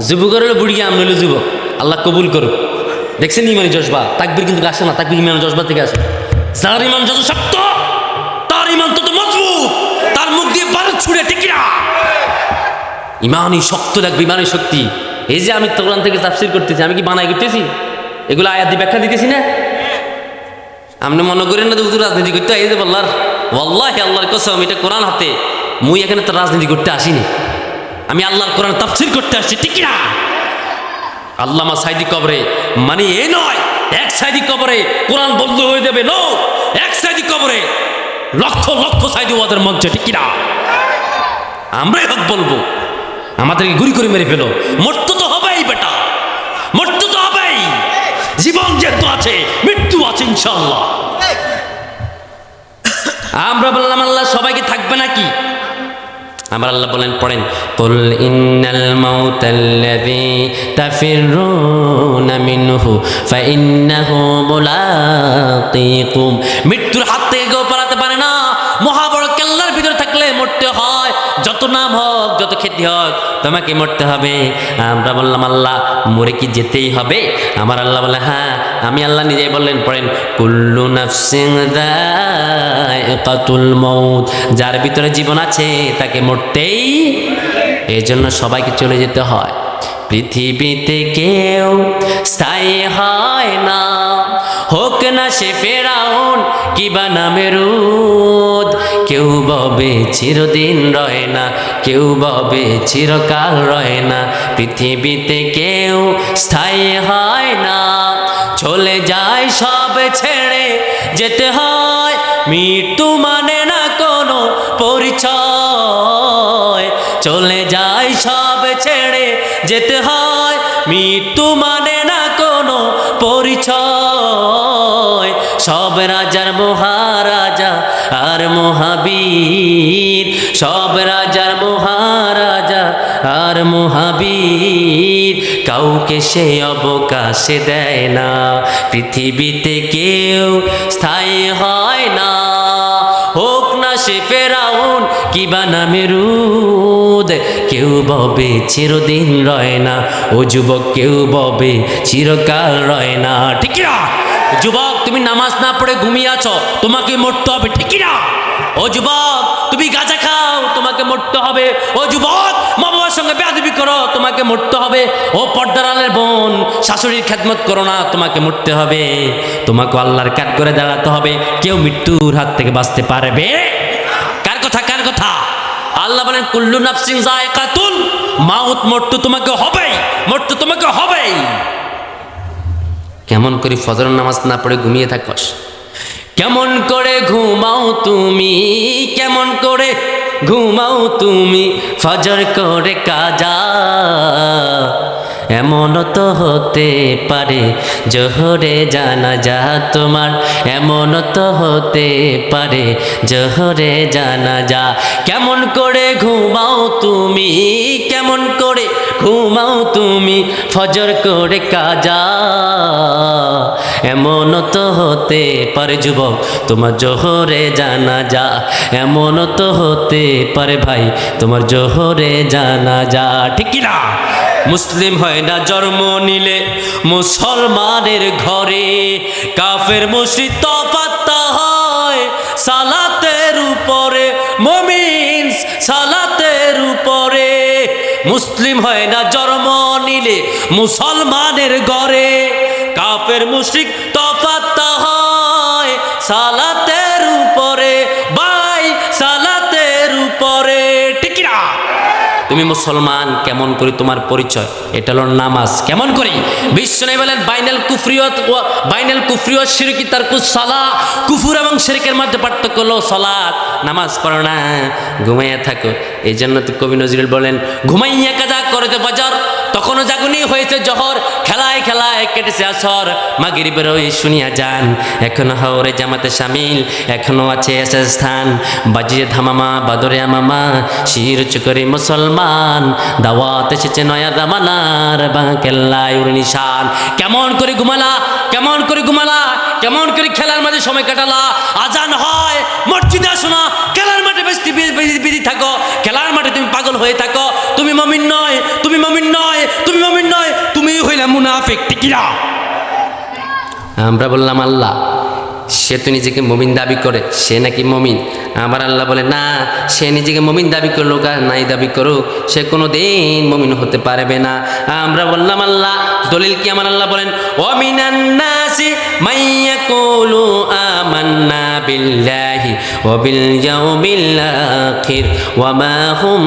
যুবকের হলো বুড়িয়া, আমি হলো যুবক। আল্লাহ কবুল করুক। দেখছেন ইমানি জজবা, তাকবীর কিন্তু আসে না, তাকবীর ইমানি জজবা থেকে আসে। যার ইমান যত শক্ত তার ইমান তত মজবুত, তার মুখ দিয়ে বারুদ ছুড়ে। ঠিক না? ইমানই শক্ত লাগবে, ইমানই শক্তি। এই যে আমি কোরআন থেকে তাফসীর করতেছি, আমি কি বানাই করতেছি? এগুলো আয়াত দিয়ে ব্যাখ্যা দিতেছি না। আপনি মনে করেন না হুজুর রাজনীতি করতে এই যে বললার, ওয়াল্লাহি আল্লাহর কসম এটা কোরআন হাতে, মুই এখানে তো রাজনীতি করতে আসিনি, আমি আল্লাহর কোরআন তাফসীর করতে আসছি। ঠিক না? আল্লামা সাইদি কবরে মানে এ নয় এক সাইদি কবরে কোরআন বন্ধ হয়ে যাবে, নো, এক সাইদি কবরে লক্ষ লক্ষ সাইদি ওয়াদের মঞ্চে। ঠিক না? আমরাই হক বলবো, আমাদেরকে গুলি করে মেরে ফেলো, মরতে তো হবেই বেটা, মরতে তো হবেই। জীবন যেহেতু আছে মৃত্যু আছে ইনশাআল্লাহ। আমরা বললাম আল্লাহ সবাইকে থাকবে নাকি? আমার আল্লাহ বলেন পড়েন কুল ইন্নাল মাউতাল্লাযী তাফিরুনা মিনহু ফাইন্নাহু মুলাকীকুম। মৃত্যুর হাত থেকে কেউ পালাতে পারে না, মহাবড় কেল্লার ভিতরে থাকলে মরতে হয়, যত নাম হোক যত খ্যাতি হোক তোমাকে মরতে হবে। আমরা বললাম আল্লাহ মরে কি যেতেই হবে? আমার আল্লাহ বলে হ্যাঁ, আমি আল্লাহ নিজেই বললেন পড়েন কুল্লু নাফসিন যায়িকাতুল মাউত, যার ভিতরে জীবন আছে তাকে মরতেই, এই জন্য সবাইকে চলে যেতে হয়। পৃথিবীতে কেউ স্থায়ী হয় না, হোক না সে ফেরাউন কিবা নামেরুদ। কেউ ববে চিরদিন রয় না, কেউ ববে চিরকাল রয় না। পৃথিবীতে কেউ স্থায়ী হয় না, চলে যায় সব ছেড়ে যেতে হয়। মৃত্যু মানে না কোনো পরিচয়, চলে যায় সব ছেড়ে যেতে হয়। মৃত্যু মানে না কোনো পরিচয়। সব রাজার মহারাজা আর মহাবীর, সব রাজার মহারাজা আর মহাবীর, কাউকে সে অবকাশে দেয় না। পৃথিবীতে কেউ স্থায়ী হয় না, হোক না সে ফেরাউন কিবা নামেরুদ। কেউ ববে চিরদিন রয় না, ও যুবক কেউ ববে চিরকাল রয় না। ঠিক না? যুবক তুমি নামাজ না পড়ে ঘুমিয়ে আছো, তোমাকে মরতে হবে। ঠিক না? ও যুবক তুমি গাঁজা খাও, তোমাকে মরতে হবে। ও যুবক মা বাবার সঙ্গে বেয়াদবি করো, তোমাকে মরতে হবে। ও পর্দার আলের বোন শাশুড়ির খেদমত করো না, তোমাকে মরতে হবে। তোমাকে আল্লাহর কাঠ করে দাঁড়াতে হবে। কেউ মৃত্যুর হাত থেকে বাঁচতে পারবে? কার কথা? কার কথা? আল্লাহ বলেন কুল্লু নাফসিন যায়িকাতুল মাউত, মরতে তোমাকে হবেই, মরতে তোমাকে হবেই। কেমন করে ফজরের নামাজ না পড়ে ঘুমিয়ে থাকস? কেমন করে ঘুমাও তুমি? কেমন করে ঘুমাও তুমি ফজর করে কাজা, এমন তো হতে পারে জোহরে জানাজা তোমার, এমন তো হতে পারে জোহরে জানাজা। কেমন করে ঘুমাও তুমি, কেমন করে ঘুমাও তুমি ফজর করে কাজা, এমন তো হতে পারে যুবক তোমার জোহরে জানাজা, এমন তো হতে পারে ভাই তোমার জোহরে জানাজা। ঠিক কি না? মুসলিম হয় না জন্ম নিলে মুসলমানের ঘরে, কাফের মুশরিক তফাৎ হয় সালাতের উপরে, মুমিন সালাতের উপরে। মুসলিম হয় না জন্ম নিলে মুসলমানের ঘরে, কাফের মুশরিক তফাৎ হয় সালাতের উপরে, ভাই সালাতের উপরে। ঠিক না? তুমি মুসলমান কেমন করি তোমার পরিচয়? এটা হলো নামাজ। কেমন করি? বিশ্বনবী বলেন বাইনাল কুফরি ওয়া শিরকি তারকুস সালাহ, কুফর এবং শিরকের মধ্যে পার্থক্য হলো সালাত। নামাজ পড়ো না, ঘুমাইয়া থাকো। এই জন্য তো কবি নজরুল বলেন, ঘুমাইয়া কাজা করতে ফজর, তখনও জাগুনি হয়েছে জহর, খেলায় খেলায় কেটেছে আসর, মাগরিবের ওই শুনিয়া যান, এখনো হাওরে জামাতে শামিল, এখনো আছে এসে স্থান, বাজিয়ে ধামামা বাদরে আমামা, শির চুকরি মুসলমান, দাওয়াত এসেছে নয়া জামানার, বাঁকেল্লায় উড়ে নিশান। কেমন করে ঘুমালা, কেমন করে ঘুমালা, কেমন করে খেলার মাঝে সময় কাটালা? আজান হয় মসজিদে আসো না, খেলার মাঠে বেশি থাকো, খেলার মাঠে তুমি পাগল হয়ে থাকো। তুমি মুমিন নয়, তুমি মুমিন নয়, তুমি মুমিন নয়, তুমি হইলা মুনাফিক। ঠিক না? আমরা বললাম আল্লাহ সে তো নিজেকে মুমিন দাবি করে, সে নাকি মুমিন। আমার আল্লাহ বলে না, সে নিজেকে মুমিন দাবি করুক আর নাই দাবি করুক, সে কোনো দিন মুমিন হতে পারবে না। আমরা বললাম আল্লাহ দলিল কি? আমার আল্লাহ বলেন, ওয়া মিনান নাসি মাইয়াকুলু আমান্না বিল্লাহি ওয়া বিল ইয়াউমিল আখির ওয়া মা হুম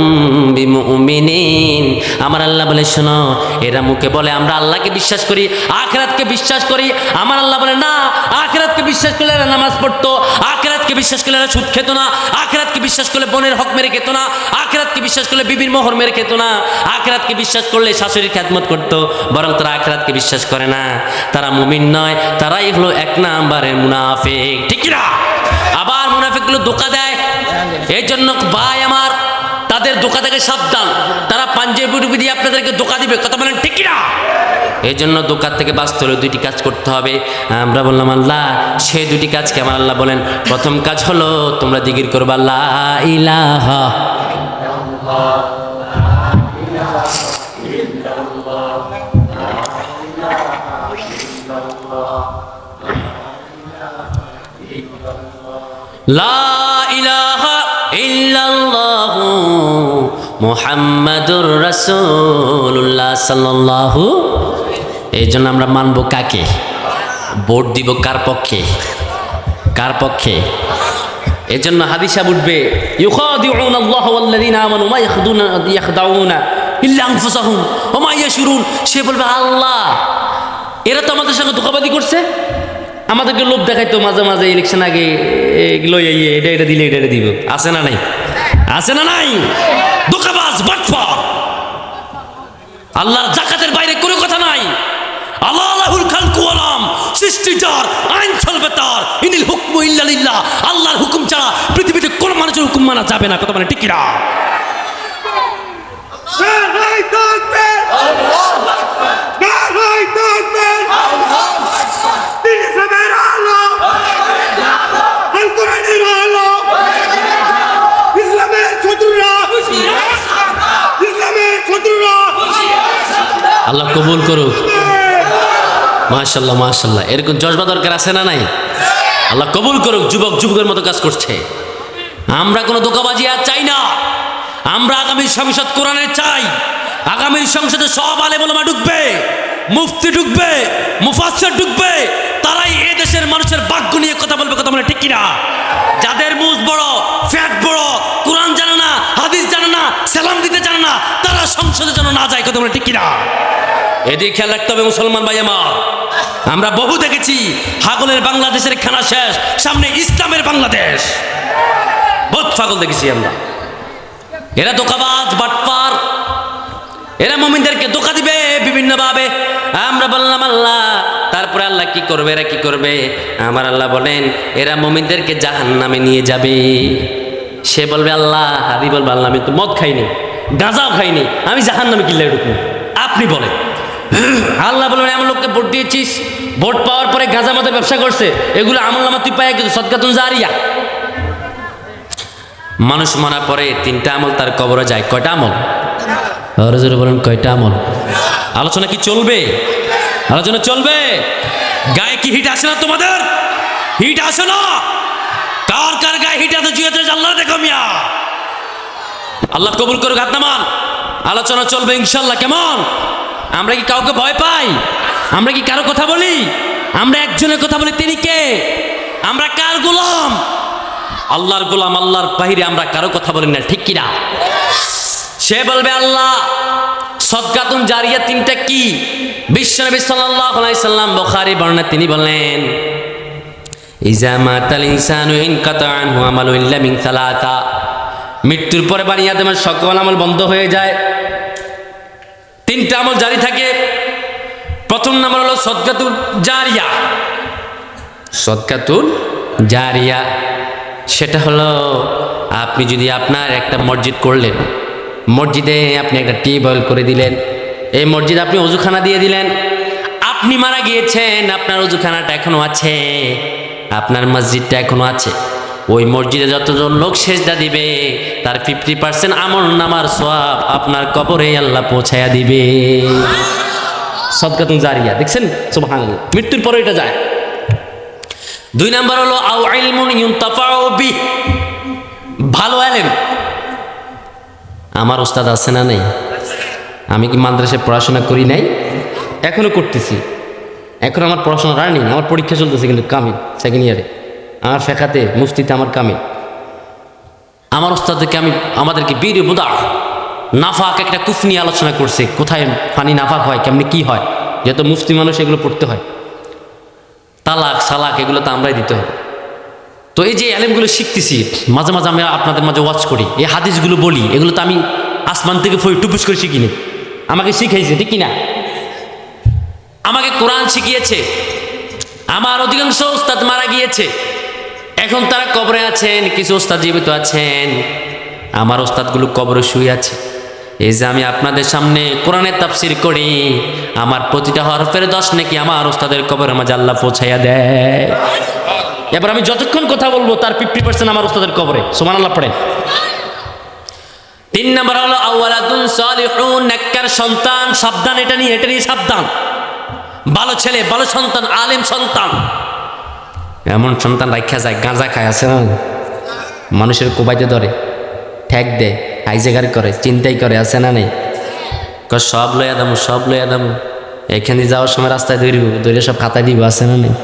বিমুমিনিন। আমার আল্লাহ বলে শোনো, এরা মুখে বলে আমরা আল্লাহকে বিশ্বাস করি, আখিরাতকে বিশ্বাস করি। আমার আল্লাহ বলে না, আখিরাতকে বিশ্বাস করলে এরা নামাজ পড়তো, আখিরাতকে বিশ্বাস করলে এরা সুদ খেত না, আখিরাতকে বিশ্বাস করলে বোনের হক মেরে খেত না, আখিরাতকে বিশ্বাস করলে বিবির মোহর মেরে খেত না, আখিরাতকে বিশ্বাস করলে শাশুড়ির খেদমত করতো। বরং তারা আখিরাতকে বিশ্বাস করে না, তারা মুমিন নয়, তারাই হলো এক নাম্বারের মুনাফিক। ঠিক না? আবার মুনাফিকগুলো ধোঁকা দেয়। এই জন্য ভাই আমার, তাদের ধোঁকা থেকে সাবধান, তারা পাঞ্জাবি টুপি দিয়ে আপনাদেরকে ধোঁকা দিবে। কথা বলেন ঠিক না? এই জন্য দোকান থেকে বাঁচতে হলে দুইটি কাজ করতে হবে। আমরা বললাম আল্লাহ সেই দুটি কাজকে আমার আল্লাহ বলেন, প্রথম কাজ হলো তোমরা জিকির করবা লা ইলাহা লা ইলাহা ইল্লাল্লাহু মুহাম্মাদুর রাসূলুল্লাহ সাল্লাল্লাহু। এই জন্য আমরা মানব কাকে? ভোট দিব কার পক্ষে? কার পক্ষে? এই জন্য হাদিসা উঠবে, ইউখাদিউনা আল্লাহ ওয়াল্লাযিনা আমানু মা ইয়াখদাউনা ইল্লা আনফুসাহুম ওয়া মা ইয়াশউরুন। সে বলবে আল্লাহ এরা তো আমাদের সঙ্গে ধোঁকাবাজি করছে, আমাদেরকে লোভ দেখাইতো মাঝে মাঝে ইলেকশন আগে, এটা দিলে এটা দিব। আছে না নাই? আছে না নাই? ধোঁকাবাজ বাটপার। আল্লাহর যাকাতের বাইরে কোনো কথা নাই। আল্লাহ লাহুল খালকু ওয়াল আম, সৃষ্টি যার, আইন চলবে তার, ইনিল হুকমু ইল্লা লিল্লাহ। আল্লাহর হুকুম ছাড়া পৃথিবীতে কোনো মানুষের হুকুম মানা যাবে না। কথা মানে ঠিক না? আল্লাহ কবুল করুক। মাশাআল্লাহ মাশাআল্লাহ। এরকম জজবা দরকার আছে না নাই? আল্লাহ কবুল করুক। যুবক যুবকের মতো কাজ করছে। আমরা কোনো ধোঁকাবাজি আর চাই না। আমরা আগামী সংসদ কোরআনের চাই। আগামীর সংসদে সব আলেম ওলামা ঢুকবে, মুফতি ঢুকবে, মুফাসসির ঢুকবে। তারাই এই দেশের মানুষের ভাগ্য নিয়ে কথা বলবে। কথা বলে ঠিক কিনা? যাদের মুজ বড়, ফ্যাট বড়, কোরআন জানে না, হাদিস জানে না, সালাম দিতে জানে না, তারা সংসদে যেন না যায়। কথা বলে ঠিক কিনা? এদিকে খেয়াল রাখতে হবে মুসলমান ভাই আমার। আমরা বহু দেখেছি হাগলের বাংলাদেশের খানা শেষ, সামনে ইসলামের বাংলাদেশ। বহুত পাগল দেখেছি আমরা। এরা ধোঁকাবাজ বাটপার, এরা মুমিনদেরকে ধোঁকা দিবে বিভিন্নভাবে। আমরা বললাম আল্লাহ, তারপরে আল্লাহ কি করবে, এরা কি করবে? আমার আল্লাহ বলেন এরা মুমিনদেরকে জাহান্নামে নিয়ে যাবে। সে বলবে আল্লাহ, হাদি বলবে আল্লাহ আমি তো মদ খাইনি, গাঁজাও খাইনি, আমি জাহান্নামে কিল্লায় ঢুকবো, আপনি বলেন। আল্লাহ বলবেন এমন লোককে ভোট দিয়েছিস, ভোট পাওয়ার পরে গাঁজা মদের ব্যবসা করছে, এগুলো আমল নামা তুই পাই কিন্তু সদকাতুন জারিয়া। মানুষ মারার পরে 3টা আমল তার কবরে যায়। কয়টা আমল? আরো জোরে বলেন কয়টা আমল? আলোচনা কি চলবে? আলোচনা চলবে। গায়ে কি হিট আসে না তোমাদের? হিট আসে না? কার কার গায়ে হিট আছে জুয়েতে আল্লাহ দেখো মিয়া। আল্লাহ কবুল করুক, হাত নামান। আলোচনা চলবে ইনশাল্লাহ। কেমন? আমরা কি কাউকে ভয় পাই? আমরা কি কারো কথা বলি? আমরা একজনের কথা বলি, তিনি কে? আমরা কার গোলাম? আল্লাহর গোলাম। আল্লাহর বাহিরে আমরা কারো কথা বলি না, ঠিক কিনা? সে বলবে আল্লাহ সদকাতুন জারিয়া 3টা কি? বিশ্বনবী সাল্লাল্লাহু আলাইহি সাল্লাম বুখারী বর্ণনা তিনি বলেন ইজা মাতাল ইনসানু ইনকাতা আনহু আমালু ইল্লা মিন সালাতা। মৃত্যুর পরে বানি আদমের সকল আমল বন্ধ হয়ে যায়, 3টা আমল জারি থাকে। প্রথম নাম্বার হলো সদকাতুন জারিয়া। সদকাতুন জারিয়া সেটা হলো আপনি যদি আপনার একটা মসজিদ করলেন, মসজিদে আপনি একটা টিউবওয়েল করে দিলেন, এই মসজিদে আপনি অজুখানা দিয়ে দিলেন, আপনি মারা গিয়েছেন, আপনার অজুখানাটা এখনো আছে, আপনার মসজিদটা এখনো আছে। ওই মসজিদে যতজন লোক সেজদা দিবে তার 50% আমল নামার সওয়াব আপনার কবরে আল্লাহ পৌঁছায়া দিবে। সদকাতুন জারিয়া, দেখছেন? সুবহানাল্লাহ। মৃত্যুর পরে এটা যায়। 2 নাম্বার হলো আউ ইলমুন ইউনতাফাউ বিহি। ভালো ইলম। আমার ওস্তাদ আছে না নেই? আমি কি মাদ্রাসায় পড়াশোনা করি নাই? এখনো করতেছি। এখন আমার পড়াশোনা রানিং, আমার পরীক্ষা চলতেছে কিন্তু কামিল, 2nd ইয়ারে। আমার ফেকাতে মুফতিতে আমার কামিল। আমার ওস্তাদকে আমাদেরকে বীর বুদা নাফাক একটা কুফ নিয়ে আলোচনা করছে, কোথায় ফানি নাফাক হয়, কেমনি কি হয়, যেহেতু মুফতি মানুষ এগুলো পড়তে হয়। তালাক সালাক এগুলো তো আমরাই দিতে হবে। তো এই যে এলেমগুলো শিখতেছি, মাঝে মাঝে আমি আপনাদের মাঝে ওয়াচ করি, এই হাদিসগুলো বলি, এগুলো তো আমি আসমান থেকে টুপুস করে শিখিনি, আমাকে শিখাইছে, ঠিক কিনা? আমাকে কোরআন শিখিয়েছে। আমার অধিকাংশ ওস্তাদ মারা গিয়েছে, এখন তারা কবরে আছেন, কিছু ওস্তাদ জীবিত আছেন। আমার ওস্তাদগুলো কবরে শুয়ে আছে। এই যে আমি আপনাদের সামনে কোরআনের তাফসীর করি, আমার প্রতিটা হরফের 10 নেকি আমার ওস্তাদের কবরের মাঝে আল্লাহ পৌঁছাইয়া দেয়। এবার আমি যতক্ষণ কথা বলবো তার 50% আমার ওস্তাদের কবরে। সুবহানাল্লাহ পড়েন। 3 নাম্বার হলো আওয়ালাদুন সালিহুন, নেককার সন্তান। সাবধান, এটা নিয়ে সাবধান। ভালো ছেলে, ভালো সন্তান, আলেম সন্তান। এমন সন্তান রাখা যায়, গাঁজা খায়, আছে না? মানুষের কোবাইতে ধরে, ঠ্যাক দেয়, হাইজেগার করে, চিন্তাই করে, আছে না নেই? সব লইয়া দাম, সব লইয়া দাম, এখানে যাওয়ার সময় রাস্তায় ধরে সব খাতায় দিব, আছে না নেই?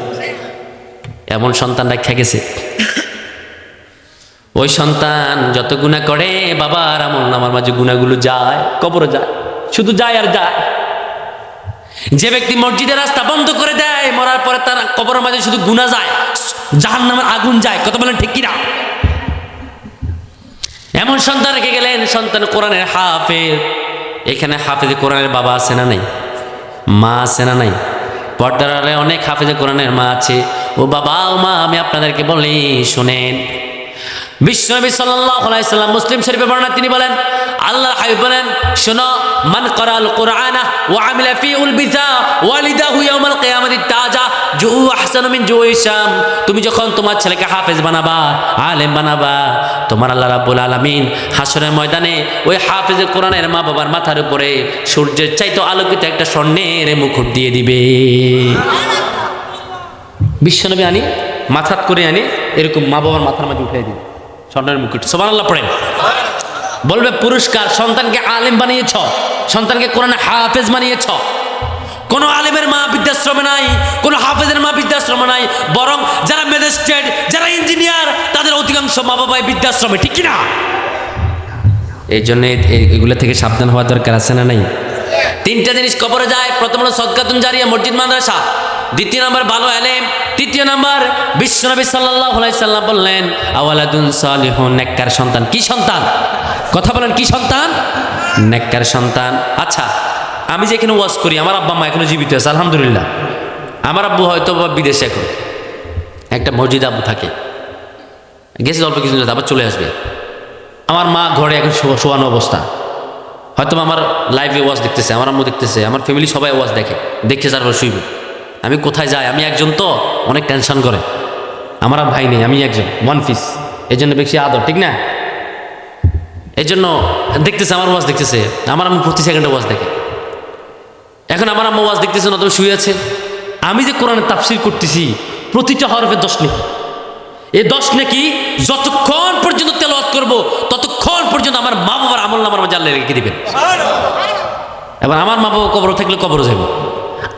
এমন সন্তান রাখা গেছে। ওই সন্তান যত গুনাহ করে বাবার আমল নামার মাঝে গুনাহগুলো যায়, কবরে যায়, শুধু যায় আর যায়। যে ব্যক্তি মসজিদের রাস্তা বন্ধ করে দেয়, মরার পরে তার কবরের মাঝে শুধু গুনাহ যায়, জাহান্নামের আগুন যায়। কথা বলেন ঠিক কিনা? এমন সন্তান রেখে গেলেন, সন্তান কোরআনের হাফেজ। এখানে হাফেজে কোরআনের বাবা আছে না নাই? মা আছে না নাই? পর্দার আড়ালে অনেক হাফেজে কোরআনের মা আছে। ও বাবা ও মা, আমি আপনাদেরকে বলি শুনেন। বিশ্বনবী সাল্লাল্লাহু আলাইহি সাল্লাম মুসলিম শরীফে বর্ণনা তিনি বলেন, আল্লাহর হাবিব বলেন, শোনো, মান ক্বারাল কুরআনা ওয়া আমিলা ফিউল বিজা ওয়ালিদাহু ইয়াউমাল কিয়ামাতি তাজা জু আহসানু মিন জুই শাম। তুমি যখন তোমার ছেলেকে হাফেজ বানাবা, আলেম বানাবা, তোমার আল্লাহ রাব্বুল আলামিন হাসরের ময়দানে ওই হাফেজে কোরআনের মা বাবার মাথার উপরে সূর্যের চাইতে আলোকিত একটা স্বর্ণের মুকুট দিয়ে দিবে। বিশ্বনবী আনি মাথাত করে আনি এরকম মা বাবার মাথার মাঝে উঠিয়ে দিবে স্বর্ণের মুকুট। সুবহানাল্লাহ পড়েন। বলবে পুরস্কার, সন্তানকে আলেম বানিয়েছ, সন্তানকে কোরআনে হাফেজ বানিয়েছ। কোন আলেমের মা বৃদ্ধাশ্রমে নাই, কোন হাফেজের মা বৃদ্ধাশ্রমে নাই, বরং যারা ম্যাজিস্ট্রেট, যারা ইঞ্জিনিয়ার, তাদের অধিকাংশ মা বাবাই বৃদ্ধাশ্রমে, ঠিক কিনা? এই জন্য এগুলো থেকে সাবধান হওয়া দরকার, আছে না নাই? 3টা জিনিস কবরে যায়। প্রথম হলো সদকাতুন জারিয়া, মসজিদ মাদ্রাসা। দ্বিতীয় নাম্বার ভালো এলেম, তৃতীয় নাম্বার বিশ্বনবী সাল্লাল্লাহু আলাইহি সাল্লাম বললেন আওয়ালাদুন সালিহুন, নেককার সন্তান। কি সন্তান? কথা বলেন, কি সন্তান? নেককার সন্তান। আচ্ছা, আমি যে এখানে ওয়াজ করি, আমার আব্বা মা এখনো জীবিত আছে আলহামদুলিল্লাহ। আমার আব্বু হয়তো বা বিদেশে, এখন একটা মসজিদ আব্বু থাকে, গেছে অল্প কিছু আবার চলে আসবে। আমার মা ঘরে এখন শোয়ানো অবস্থা, হয়তো আমার লাইভে ওয়াজ দেখতেছে, আমার আম্মু দেখতেছে, আমার ফ্যামিলি সবাই ওয়াজ দেখে তারপর শুইব। আমি কোথায় যাই, আমি একজন তো অনেক টেনশন করে, আমার আর ভাই নেই, আমি একজন ওয়ান পিস, এই জন্য বেশি আদর, ঠিক না? এই জন্য দেখতেছে, আমার ওয়াজ দেখতেছে, আমার আম্মু প্রতি সেকেন্ডে ওয়াজ দেখে। এখন আমার আম্মু ওয়াজ দেখতেছে না, তবে শুয়ে আছে। আমি যে কোরআনের তাফসীর করতেছি, প্রতিটা হরফে 10 নেকি। এই 10 নেকি যতক্ষণ পর্যন্ত তেলাওয়াত করব, ততক্ষণ পর্যন্ত আমার মা বাবার আমল নামার মাঝে আল্লাহ রেখে দিবেন। এবার আমার মা বাবা কবর থাকলে কবর যাবে,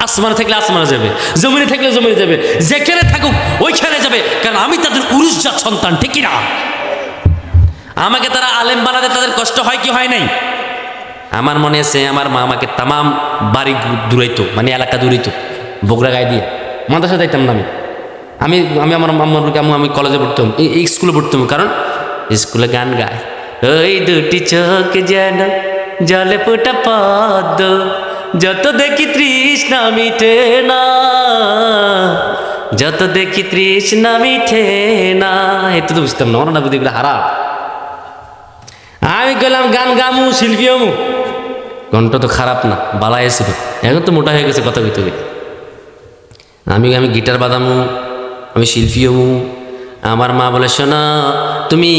আসমানে থাকলে আসমানে যাবে, জমিনে থাকলে জমিনে যাবে, যেখানে থাকুক ওইখানে যাবে, কারণ আমি তাদের উরুসজাত সন্তান, ঠিক না? আমাকে তারা আলেম বানাতে তাদের কষ্ট হয় কি হয় নাই? আমার মনে আছে, আমার মা আমাকে তামাম বাড়ি দূরাইতো, মানে এলাকা দূরাইতো, বগুড়া গায়ে দিয়ে। মাদ্রাসা যাইতাম না আমি আমি আমার আম্মাকে আমি কলেজে পড়তাম, এই স্কুলে পড়তাম, কারণ স্কুলে গান গায়, ওই দুটি চোখ যেন জলে ফোটা পদ্ম, যত দেখি তৃষ্ণা মিটে না, যত দেখি তৃষ্ণা মিটে না। এত তো বুঝতাম না, ওরা না বুঝি এগুলো হারাম। আমি গেলাম গান গামু, শিল্পী হমু, ঘন্টা তো খারাপ না, বালাই এসেছিল, এখন তো মোটা হয়ে গেছে কথা কইতে কইতে। আমি গিটার বাজামু, আমি শিল্পী হমু। আমার মা বলে, শোনা তুমি,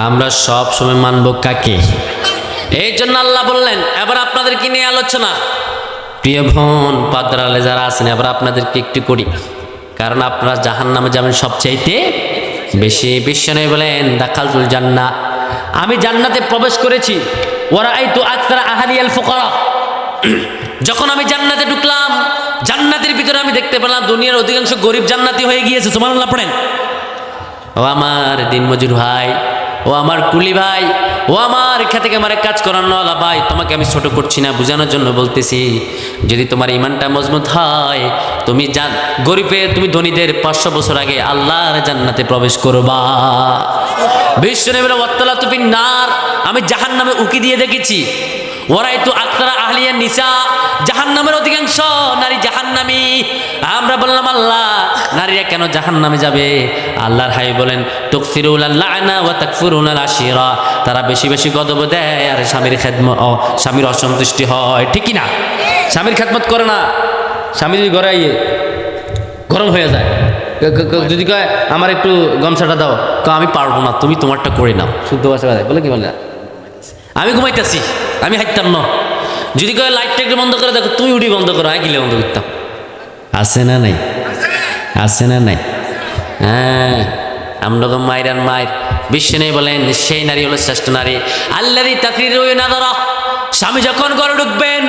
আমরা সব সময় মানব কাকে? এই জন্য আল্লাহ বললেন, এবার আপনাদেরকে নিয়ে আলোচনা। প্রিয় বোন পাদ্রালে যারা আছেন, এবার আপনাদেরকে একটু করি, কারণ আপনারা জাহান্নামে যাবেন সবচাইতে বেশি। বিশ্বনবী বলেন দাখালতুল জান্নাহ, আমি জান্নাতে প্রবেশ করেছি, ওয়ারাআইতু আকসারা আহলিয়াল ফুকারা, যখন আমি জান্নাতে ঢুকলাম, জান্নাতের ভিতরে আমি দেখতে পেলাম দুনিয়ার অধিকাংশ গরিব জান্নাতি হয়ে গিয়েছে। সুবহানাল্লাহ পড়েন। ও আমার দিনমজুর ভাই, ও আমার কুলি ভাই, ও আমার খেতে আমার কাজ করানোওয়ালা ভাই, তোমাকে আমি ছোট করছি না, বোঝানোর জন্য বলতেছি। যদি তোমার ইমানটা মজবুত হয়, তুমি গরিবের, তুমি ধনীদের 500 বছর আগে আল্লাহর জান্নাতে প্রবেশ করবা। বিশ্বনবী বলে ওয়াত্তালাতু ফিন নার, আমি জাহান্নামে উকি দিয়ে দেখেছি। ওয়ারাইতু আকসারা আহলিয়ান নিসা, জাহান্নামের অধিকাংশ নারী জাহান্নামী। আমরা বললাম, আল্লাহ নারীরা কেন জাহান্নামে যাবে? আল্লাহর হাবিব বলেন তুকসিরুল লা'না ওয়া তাকফুরুনাল আশিরা, তারা বেশি বেশি গজব দেয় আর স্বামীর অসন্তুষ্টি হয়, ঠিক কি না? স্বামীর খেদমত করে না, স্বামী যদি ঘরে আইয়ে গরম হয়ে যায়, যদি কয় আমার একটু গামছাটা দাও, আমি পারবো না, তুমি তোমারটা করে নাও, শুদ্ধ ভাষা বলে কি বলে, আমি ঘুমাইতেছি, আমি হাইতাম না। যদি কয় লাইটটা একটু বন্ধ করে দেখো, তুই উঠি বন্ধ করো, গিলে বন্ধ করতাম। আছে না নাই? আছে না নাই? হ্যাঁ, আমরা মায়ের আর মায়ের। বিশ্বনবী বলেন সেই নারী হলো শ্রেষ্ঠ নারী, আল্লাযী তাকরিরু নাযারা, স্বামী যখন ঘরে ঢুকবেন,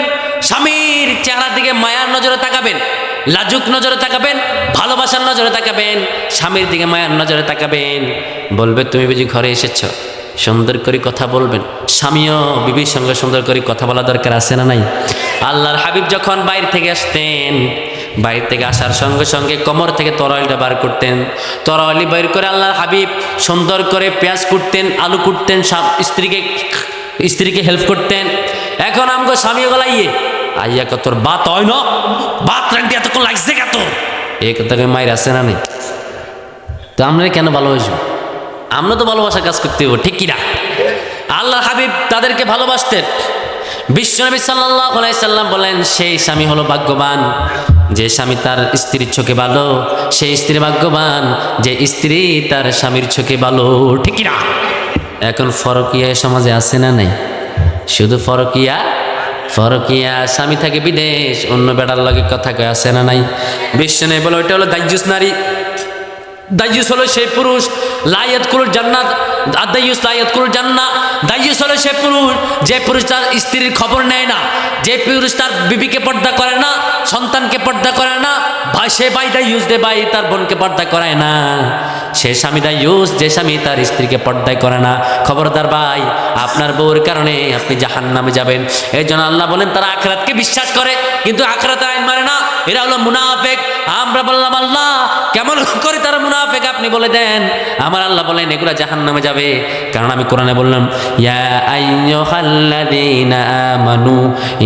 স্বামীর চেহারার দিকে মায়ার নজরে তাকাবেন, লাজুক নজরে তাকাবেন, ভালোবাসার নজরে তাকাবেন, স্বামীর দিকে মায়ার নজরে তাকাবেন। বলবে তুমি বুঝি ঘরে এসেছ, সুন্দর করে কথা বলবেন। স্বামীও বিবির সঙ্গে সুন্দর করে কথা বলা দরকার, আছে না নাই? আল্লাহর হাবিব যখন বাইরে থেকে আসতেন, বাইরে থেকে আসার সঙ্গে সঙ্গে কোমর থেকে তরোয়ালটা বার করতেন, তরোয়ালি বাইর করে আল্লাহর হাবিব সুন্দর করে পেঁয়াজ কুটতেন, আলু কুটতেন, স্ত্রীকে হেল্প করতেন। এখন আমগো স্বামী গলাইয়ে আইয়া তোর বাত হয় না, বাত রাখতে এতক্ষণ লাগছে কে তোর, এই কথাকে মায়ের আছে না নেই? তো আমরা কেন ভালোবাসবো? আমরা তো ভালোবাসা কাজ করতে হবো, ঠিক কিনা? আল্লাহ হাবিব তাদেরকে ভালোবাসতেন। বিশ্বনবী সাল্লাল্লাহু আলাইহি সাল্লাম বলেন সেই স্বামী হলো ভাগ্যবান যে স্বামী তার স্ত্রীর চোখে ভালো, সেই স্ত্রী ভাগ্যবান যে স্ত্রী তার স্বামীর চোখে ভালো, ঠিক কিনা? এখন ফরকিয়া সমাজে আছে না নাই? শুধু ফরকিয়া, স্বামী থাকে বিদেশ, অন্য বেড়ার লাগে কথা কয়ে, আছে না নাই? বিশ্বনবী বলে ওইটা হলো দাইজুস নারী। দাইয়ুস হলো সেই পুরুষ লায়াতকুলুল জান্নাত, আদাইয়ুস লায়াতকুলুল জান্নাহ। দাইয়ুস হলো সেই পুরুষ যে পুরুষ তার স্ত্রীর খবর নেয় না, যে পুরুষ তার বিবিকে পর্দা করে না, সন্তানকে পর্দা করে না, ভাই সে ভাই দাইয়ুস দে ভাই তার বোনকে পর্দা করায় না। সে স্বামী দায়ুস, যে স্বামী তার স্ত্রীকে পর্দায় করে না। খবরদার ভাই, আপনার বউর কারণে আপনি জাহান্নামে যাবেন। এই জন্য আল্লাহ বলেন তারা আখিরাতকে বিশ্বাস করে কিন্তু আখিরাতের আইন মানে না, এরা হলো মুনাফিক। আমরা বললাম আল্লাহ কেমন করে তারা মুনাফিক আপনি বলে দেন। আমার আল্লাহ বলেন এগুলা জাহান্নামে যাবে, কারণ আমি কোরআনে বললাম ইয়া আইয়ুহাল্লাযীনা আমানু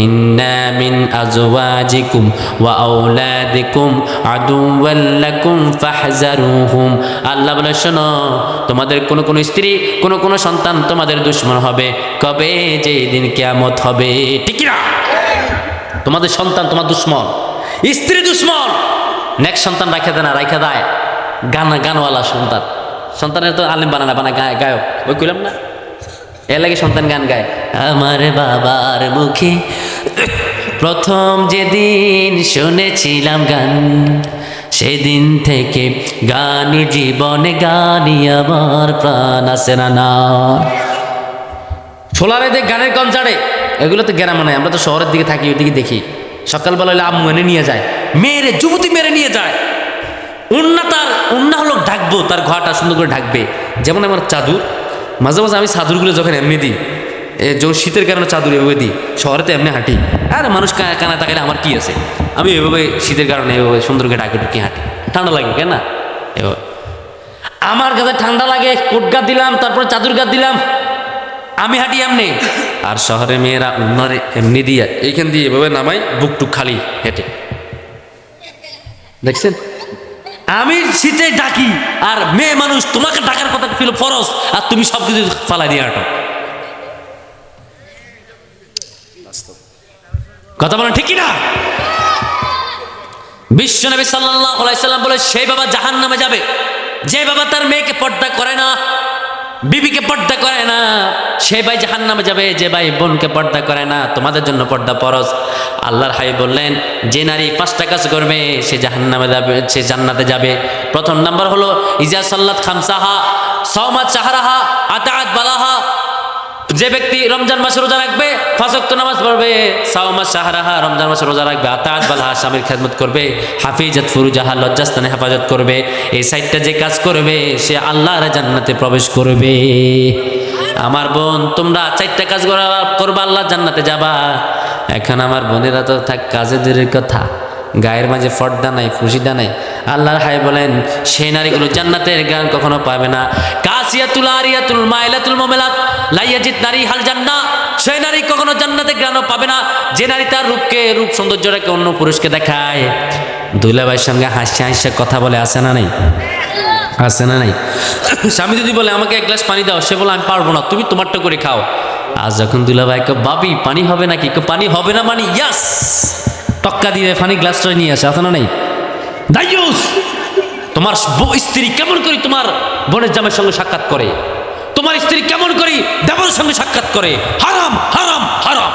ইন্না মিন আজওয়াজিকুম ওয়া আওলাদিকুম আদুওয়াল লাকুম ফাহযারুহুম। আল্লাহ বলে শোনো, তোমাদের কোন স্ত্রী কোন সন্তান তোমাদের দুশমন হবে। কবে? যে দিন কিয়ামত হবে। ঠিক না? তোমাদের সন্তান তোমার দুশমন, স্ত্রী দুশমন। নেক্সট সন্তান রাখা দেয় না, রাখা দেয় গানওয়ালা সন্তান। সন্তানের তো আলিম বানানা গায়ক, ওই কইলাম না, এর লাগে সন্তান গান গায়। আমার বাবার মুখে প্রথম যেদিন শুনেছিলাম গান, সেদিন থেকে গানই জীবনে, গানই আমার প্রাণ। আছে না না? সোলারে দেখ গানের কনসার্টে, এগুলো তো গ্রামে নয়, আমরা তো শহরের দিকে থাকি, ওইদিকে দেখি। সকালবেলা হলে আম্মু এনে নিয়ে যায়, মেয়েরে যুবতী মেরে নিয়ে যায়। উন্না হলো ঢাকবো, তার ঘরটা সুন্দর করে ঢাকবে। যেমন আমার চাদর, মাঝে মাঝে আমি চাদরগুলো যখন এমনি দিই, যখন শীতের কারণে চাদর এভাবে দিই, শহরে তো এমনি হাঁটি। আর মানুষ কানা তাকালে আমার কি আছে, আমি এভাবে শীতের কারণে এভাবে সুন্দর করে ঢাকে ঢুকি হাঁটি। ঠান্ডা লাগে কেন না? এভাবে আমার কাছে ঠান্ডা লাগে, কোট গাদ দিলাম, তারপর চাদর গাদ দিলাম, আমি হাঁটি এমনি। আর শহরে মেয়েরা উন্নরে এমনি দিয়ে এইখান দিয়ে এভাবে নামাই, বুকটুক খালি হেঁটে। দেখছেন? আমি শীতে ডাকি, আর মেয়ে মানুষ তোমাকে ডাকার কথা ছিল ফরজ, আর তুমি সব কিছু ফালাই দিয়ে হাঁটো। কথা বলেন ঠিক কিনা? বিশ্বনবী সাল্লাল্লাহু আলাইহি সাল্লাম বলে সেই বাবা জাহান্নামে যাবে যে বাবা তার মেয়েকে পর্দা করে না, বিবিকে পর্দা করে না। সে ভাই জাহান্নামে যাবে যে ভাই বোনকে পর্দা করে না। তোমাদের জন্য পর্দা ফরজ। আল্লাহর হাবিব বললেন যে নারী 5টা কাজ করবে সে জাহান্নামে যাবে, সে জান্নাতে যাবে। প্রথম নাম্বার হলো ইজা সাল্লাত খামসাহা সাওমাত শাহরাহা আতাআত বালাহা। যে ব্যক্তি রমজান মাসে রোজা রাখবে, 5 ওয়াক্ত নামাজ পড়বে, সাওমাত শাহরাহা রমজান মাসে রোজা রাখবে, আতাআত বালাহা স্বামীর খেদমত করবে, হাফিজাত ফুরুজাহা লজ্জাস্থানে হেফাজত করবে। এই 4টা যে কাজ করবে সে আল্লাহর জান্নাতে প্রবেশ করবে। আমার বোন, তোমরা 4টা কাজ করবা, আল্লাহর জান্নাতে যাবা। এখন আমার বোনেরা তো থাক কাজে দূরের কথা, গায়ের মাঝে ফর্দা নাই, ফুসিদা নাই। আল্লাহর হাই বলেন সেই নারীগুলো জান্নাতের গান কখনো পাবে না। কাসিয়াতুল আরিয়াতুল মাইলাতুল মুমিলাত লা ইয়াজিদ নারী হাল জান্নাহ। সেই নারী কখনো জান্নাতের গানও পাবে না যে নারী তার রূপ সৌন্দর্যটাকে অন্য পুরুষকে দেখায়, দুলাভাইয়ের সঙ্গে হাসি হাসি কথা বলে। আছে না নাই? আছে না নাই? স্বামী যদি বলে আমাকে 1 গ্লাস পানি দাও, সে বলে আমি পারবো না, তুমি তোমারটা করে খাও। আজ যখন দুলাভাইকে বাবি পানি হবে নাকি, পানি হবে না মানে ইয়াস, টক্কা দিয়ে পানি গ্লাসটা নিয়ে আসে। আছে না নাই? দাইয়ুস, তোমার স্ত্রী কেমন করে তোমার বোনের জামাইয়ের সঙ্গে সাক্ষাৎ করে, তোমার স্ত্রী কেমন করে দেবরের সঙ্গে সাক্ষাৎ করে। হারাম হারাম হারাম।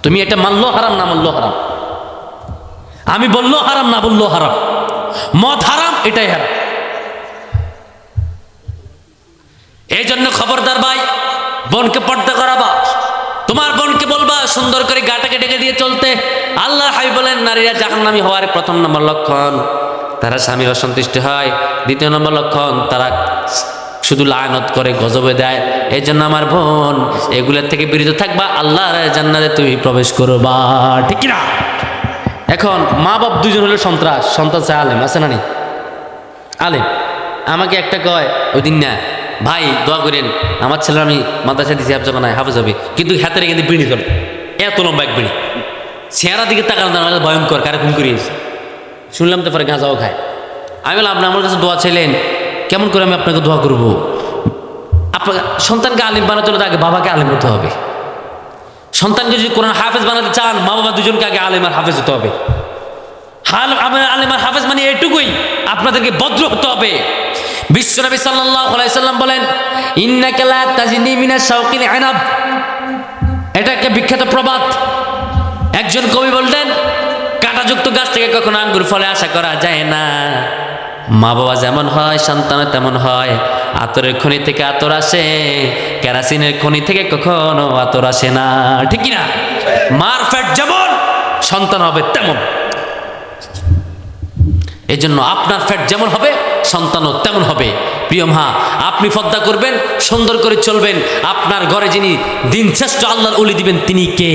তুমি এটা মানলো হারাম, না মানলো হারাম। আমি বললো হারাম, না বললো হারাম। মদ হারাম, এটাই হারাম। এই জন্য খবরদার ভাই, বোনকে পর্দা করাবা, তোমার বোনকে বলবা সুন্দর করে গাটাকে ডেকে দিয়ে চলতে। আল্লাহ হাবিব বলেন নারীরা জাহান্নামী হওয়ার প্রথম নম্বর লক্ষণ তারা স্বামীর অসন্তুষ্টি হয়। দ্বিতীয় নম্বর লক্ষণ তারা শুধু লায়নত করে, গজবে দেয়। এই জন্য আমার বোন এগুলোর থেকে বিরত থাকবা, আল্লাহর জান্নাতে তুমি প্রবেশ করবা। ঠিক না? এখন মা বাপ দুজন হলো সন্ত্রাস, সন্তান চায় আলেম। আছে না নি? আলেম আমাকে একটা কয় ওই দিন না, ভাই দোয়া করেন আমার ছেলে আমি মাদ্রাসা দিচ্ছি, যখন হাফেজ হবে, কিন্তু হাতের কিন্তু বিড়ি চলে, এত লম্বা এক বিড়ি, চেহারা দিকে তাকানো ভয়ঙ্কর, কারে খুন করিয়েছে। শুনলাম তো পরে গাঁজাও খায়। আমি বললাম আপনি আমার কাছে দোয়া চাইলেন, কেমন করে আমি আপনাকে দোয়া করবো? আপনার সন্তানকে আলিম বানাতে হলে আগে বাবাকে আলিম হতে হবে। সন্তানকে যদি কোরআন হাফেজ বানাতে চান, মা বাবা দুজনকে আগে আলিম আর হাফেজ হতে হবে। আলিম আর হাফেজ মানে এটুকুই, আপনাদেরকে ভদ্র হতে হবে। বিশ্বনবী সাল্লাল্লাহু আলাইহি সাল্লাম বলেন ইন্নাকা লা তাজনি মিনাশ শাওকিল আনাব। এটা একটা বিখ্যাত প্রবাদ। একজন কবি বলতেন কাঁটাযুক্ত গাছ থেকে কখনো আঙ্গুর ফলে আশা করা যায় না। মা বাবা যেমন হয় সন্তান তেমন হয়। আতরের খনি থেকে আতর আসে, কেরাসিনের খনি থেকে কখনো আতর আসে না। ঠিক না? মার ফ্যাট যেমন সন্তান হবে তেমন। এই জন্য আপনার ফ্যাট যেমন হবে সন্তানও তেমন হবে। প্রিয় মা, আপনি পর্দা করবেন, সুন্দর করে চলবেন, আপনার ঘরে যিনি দিন শ্রেষ্ঠ আল্লাহর ওলি দিবেন তিনি কে?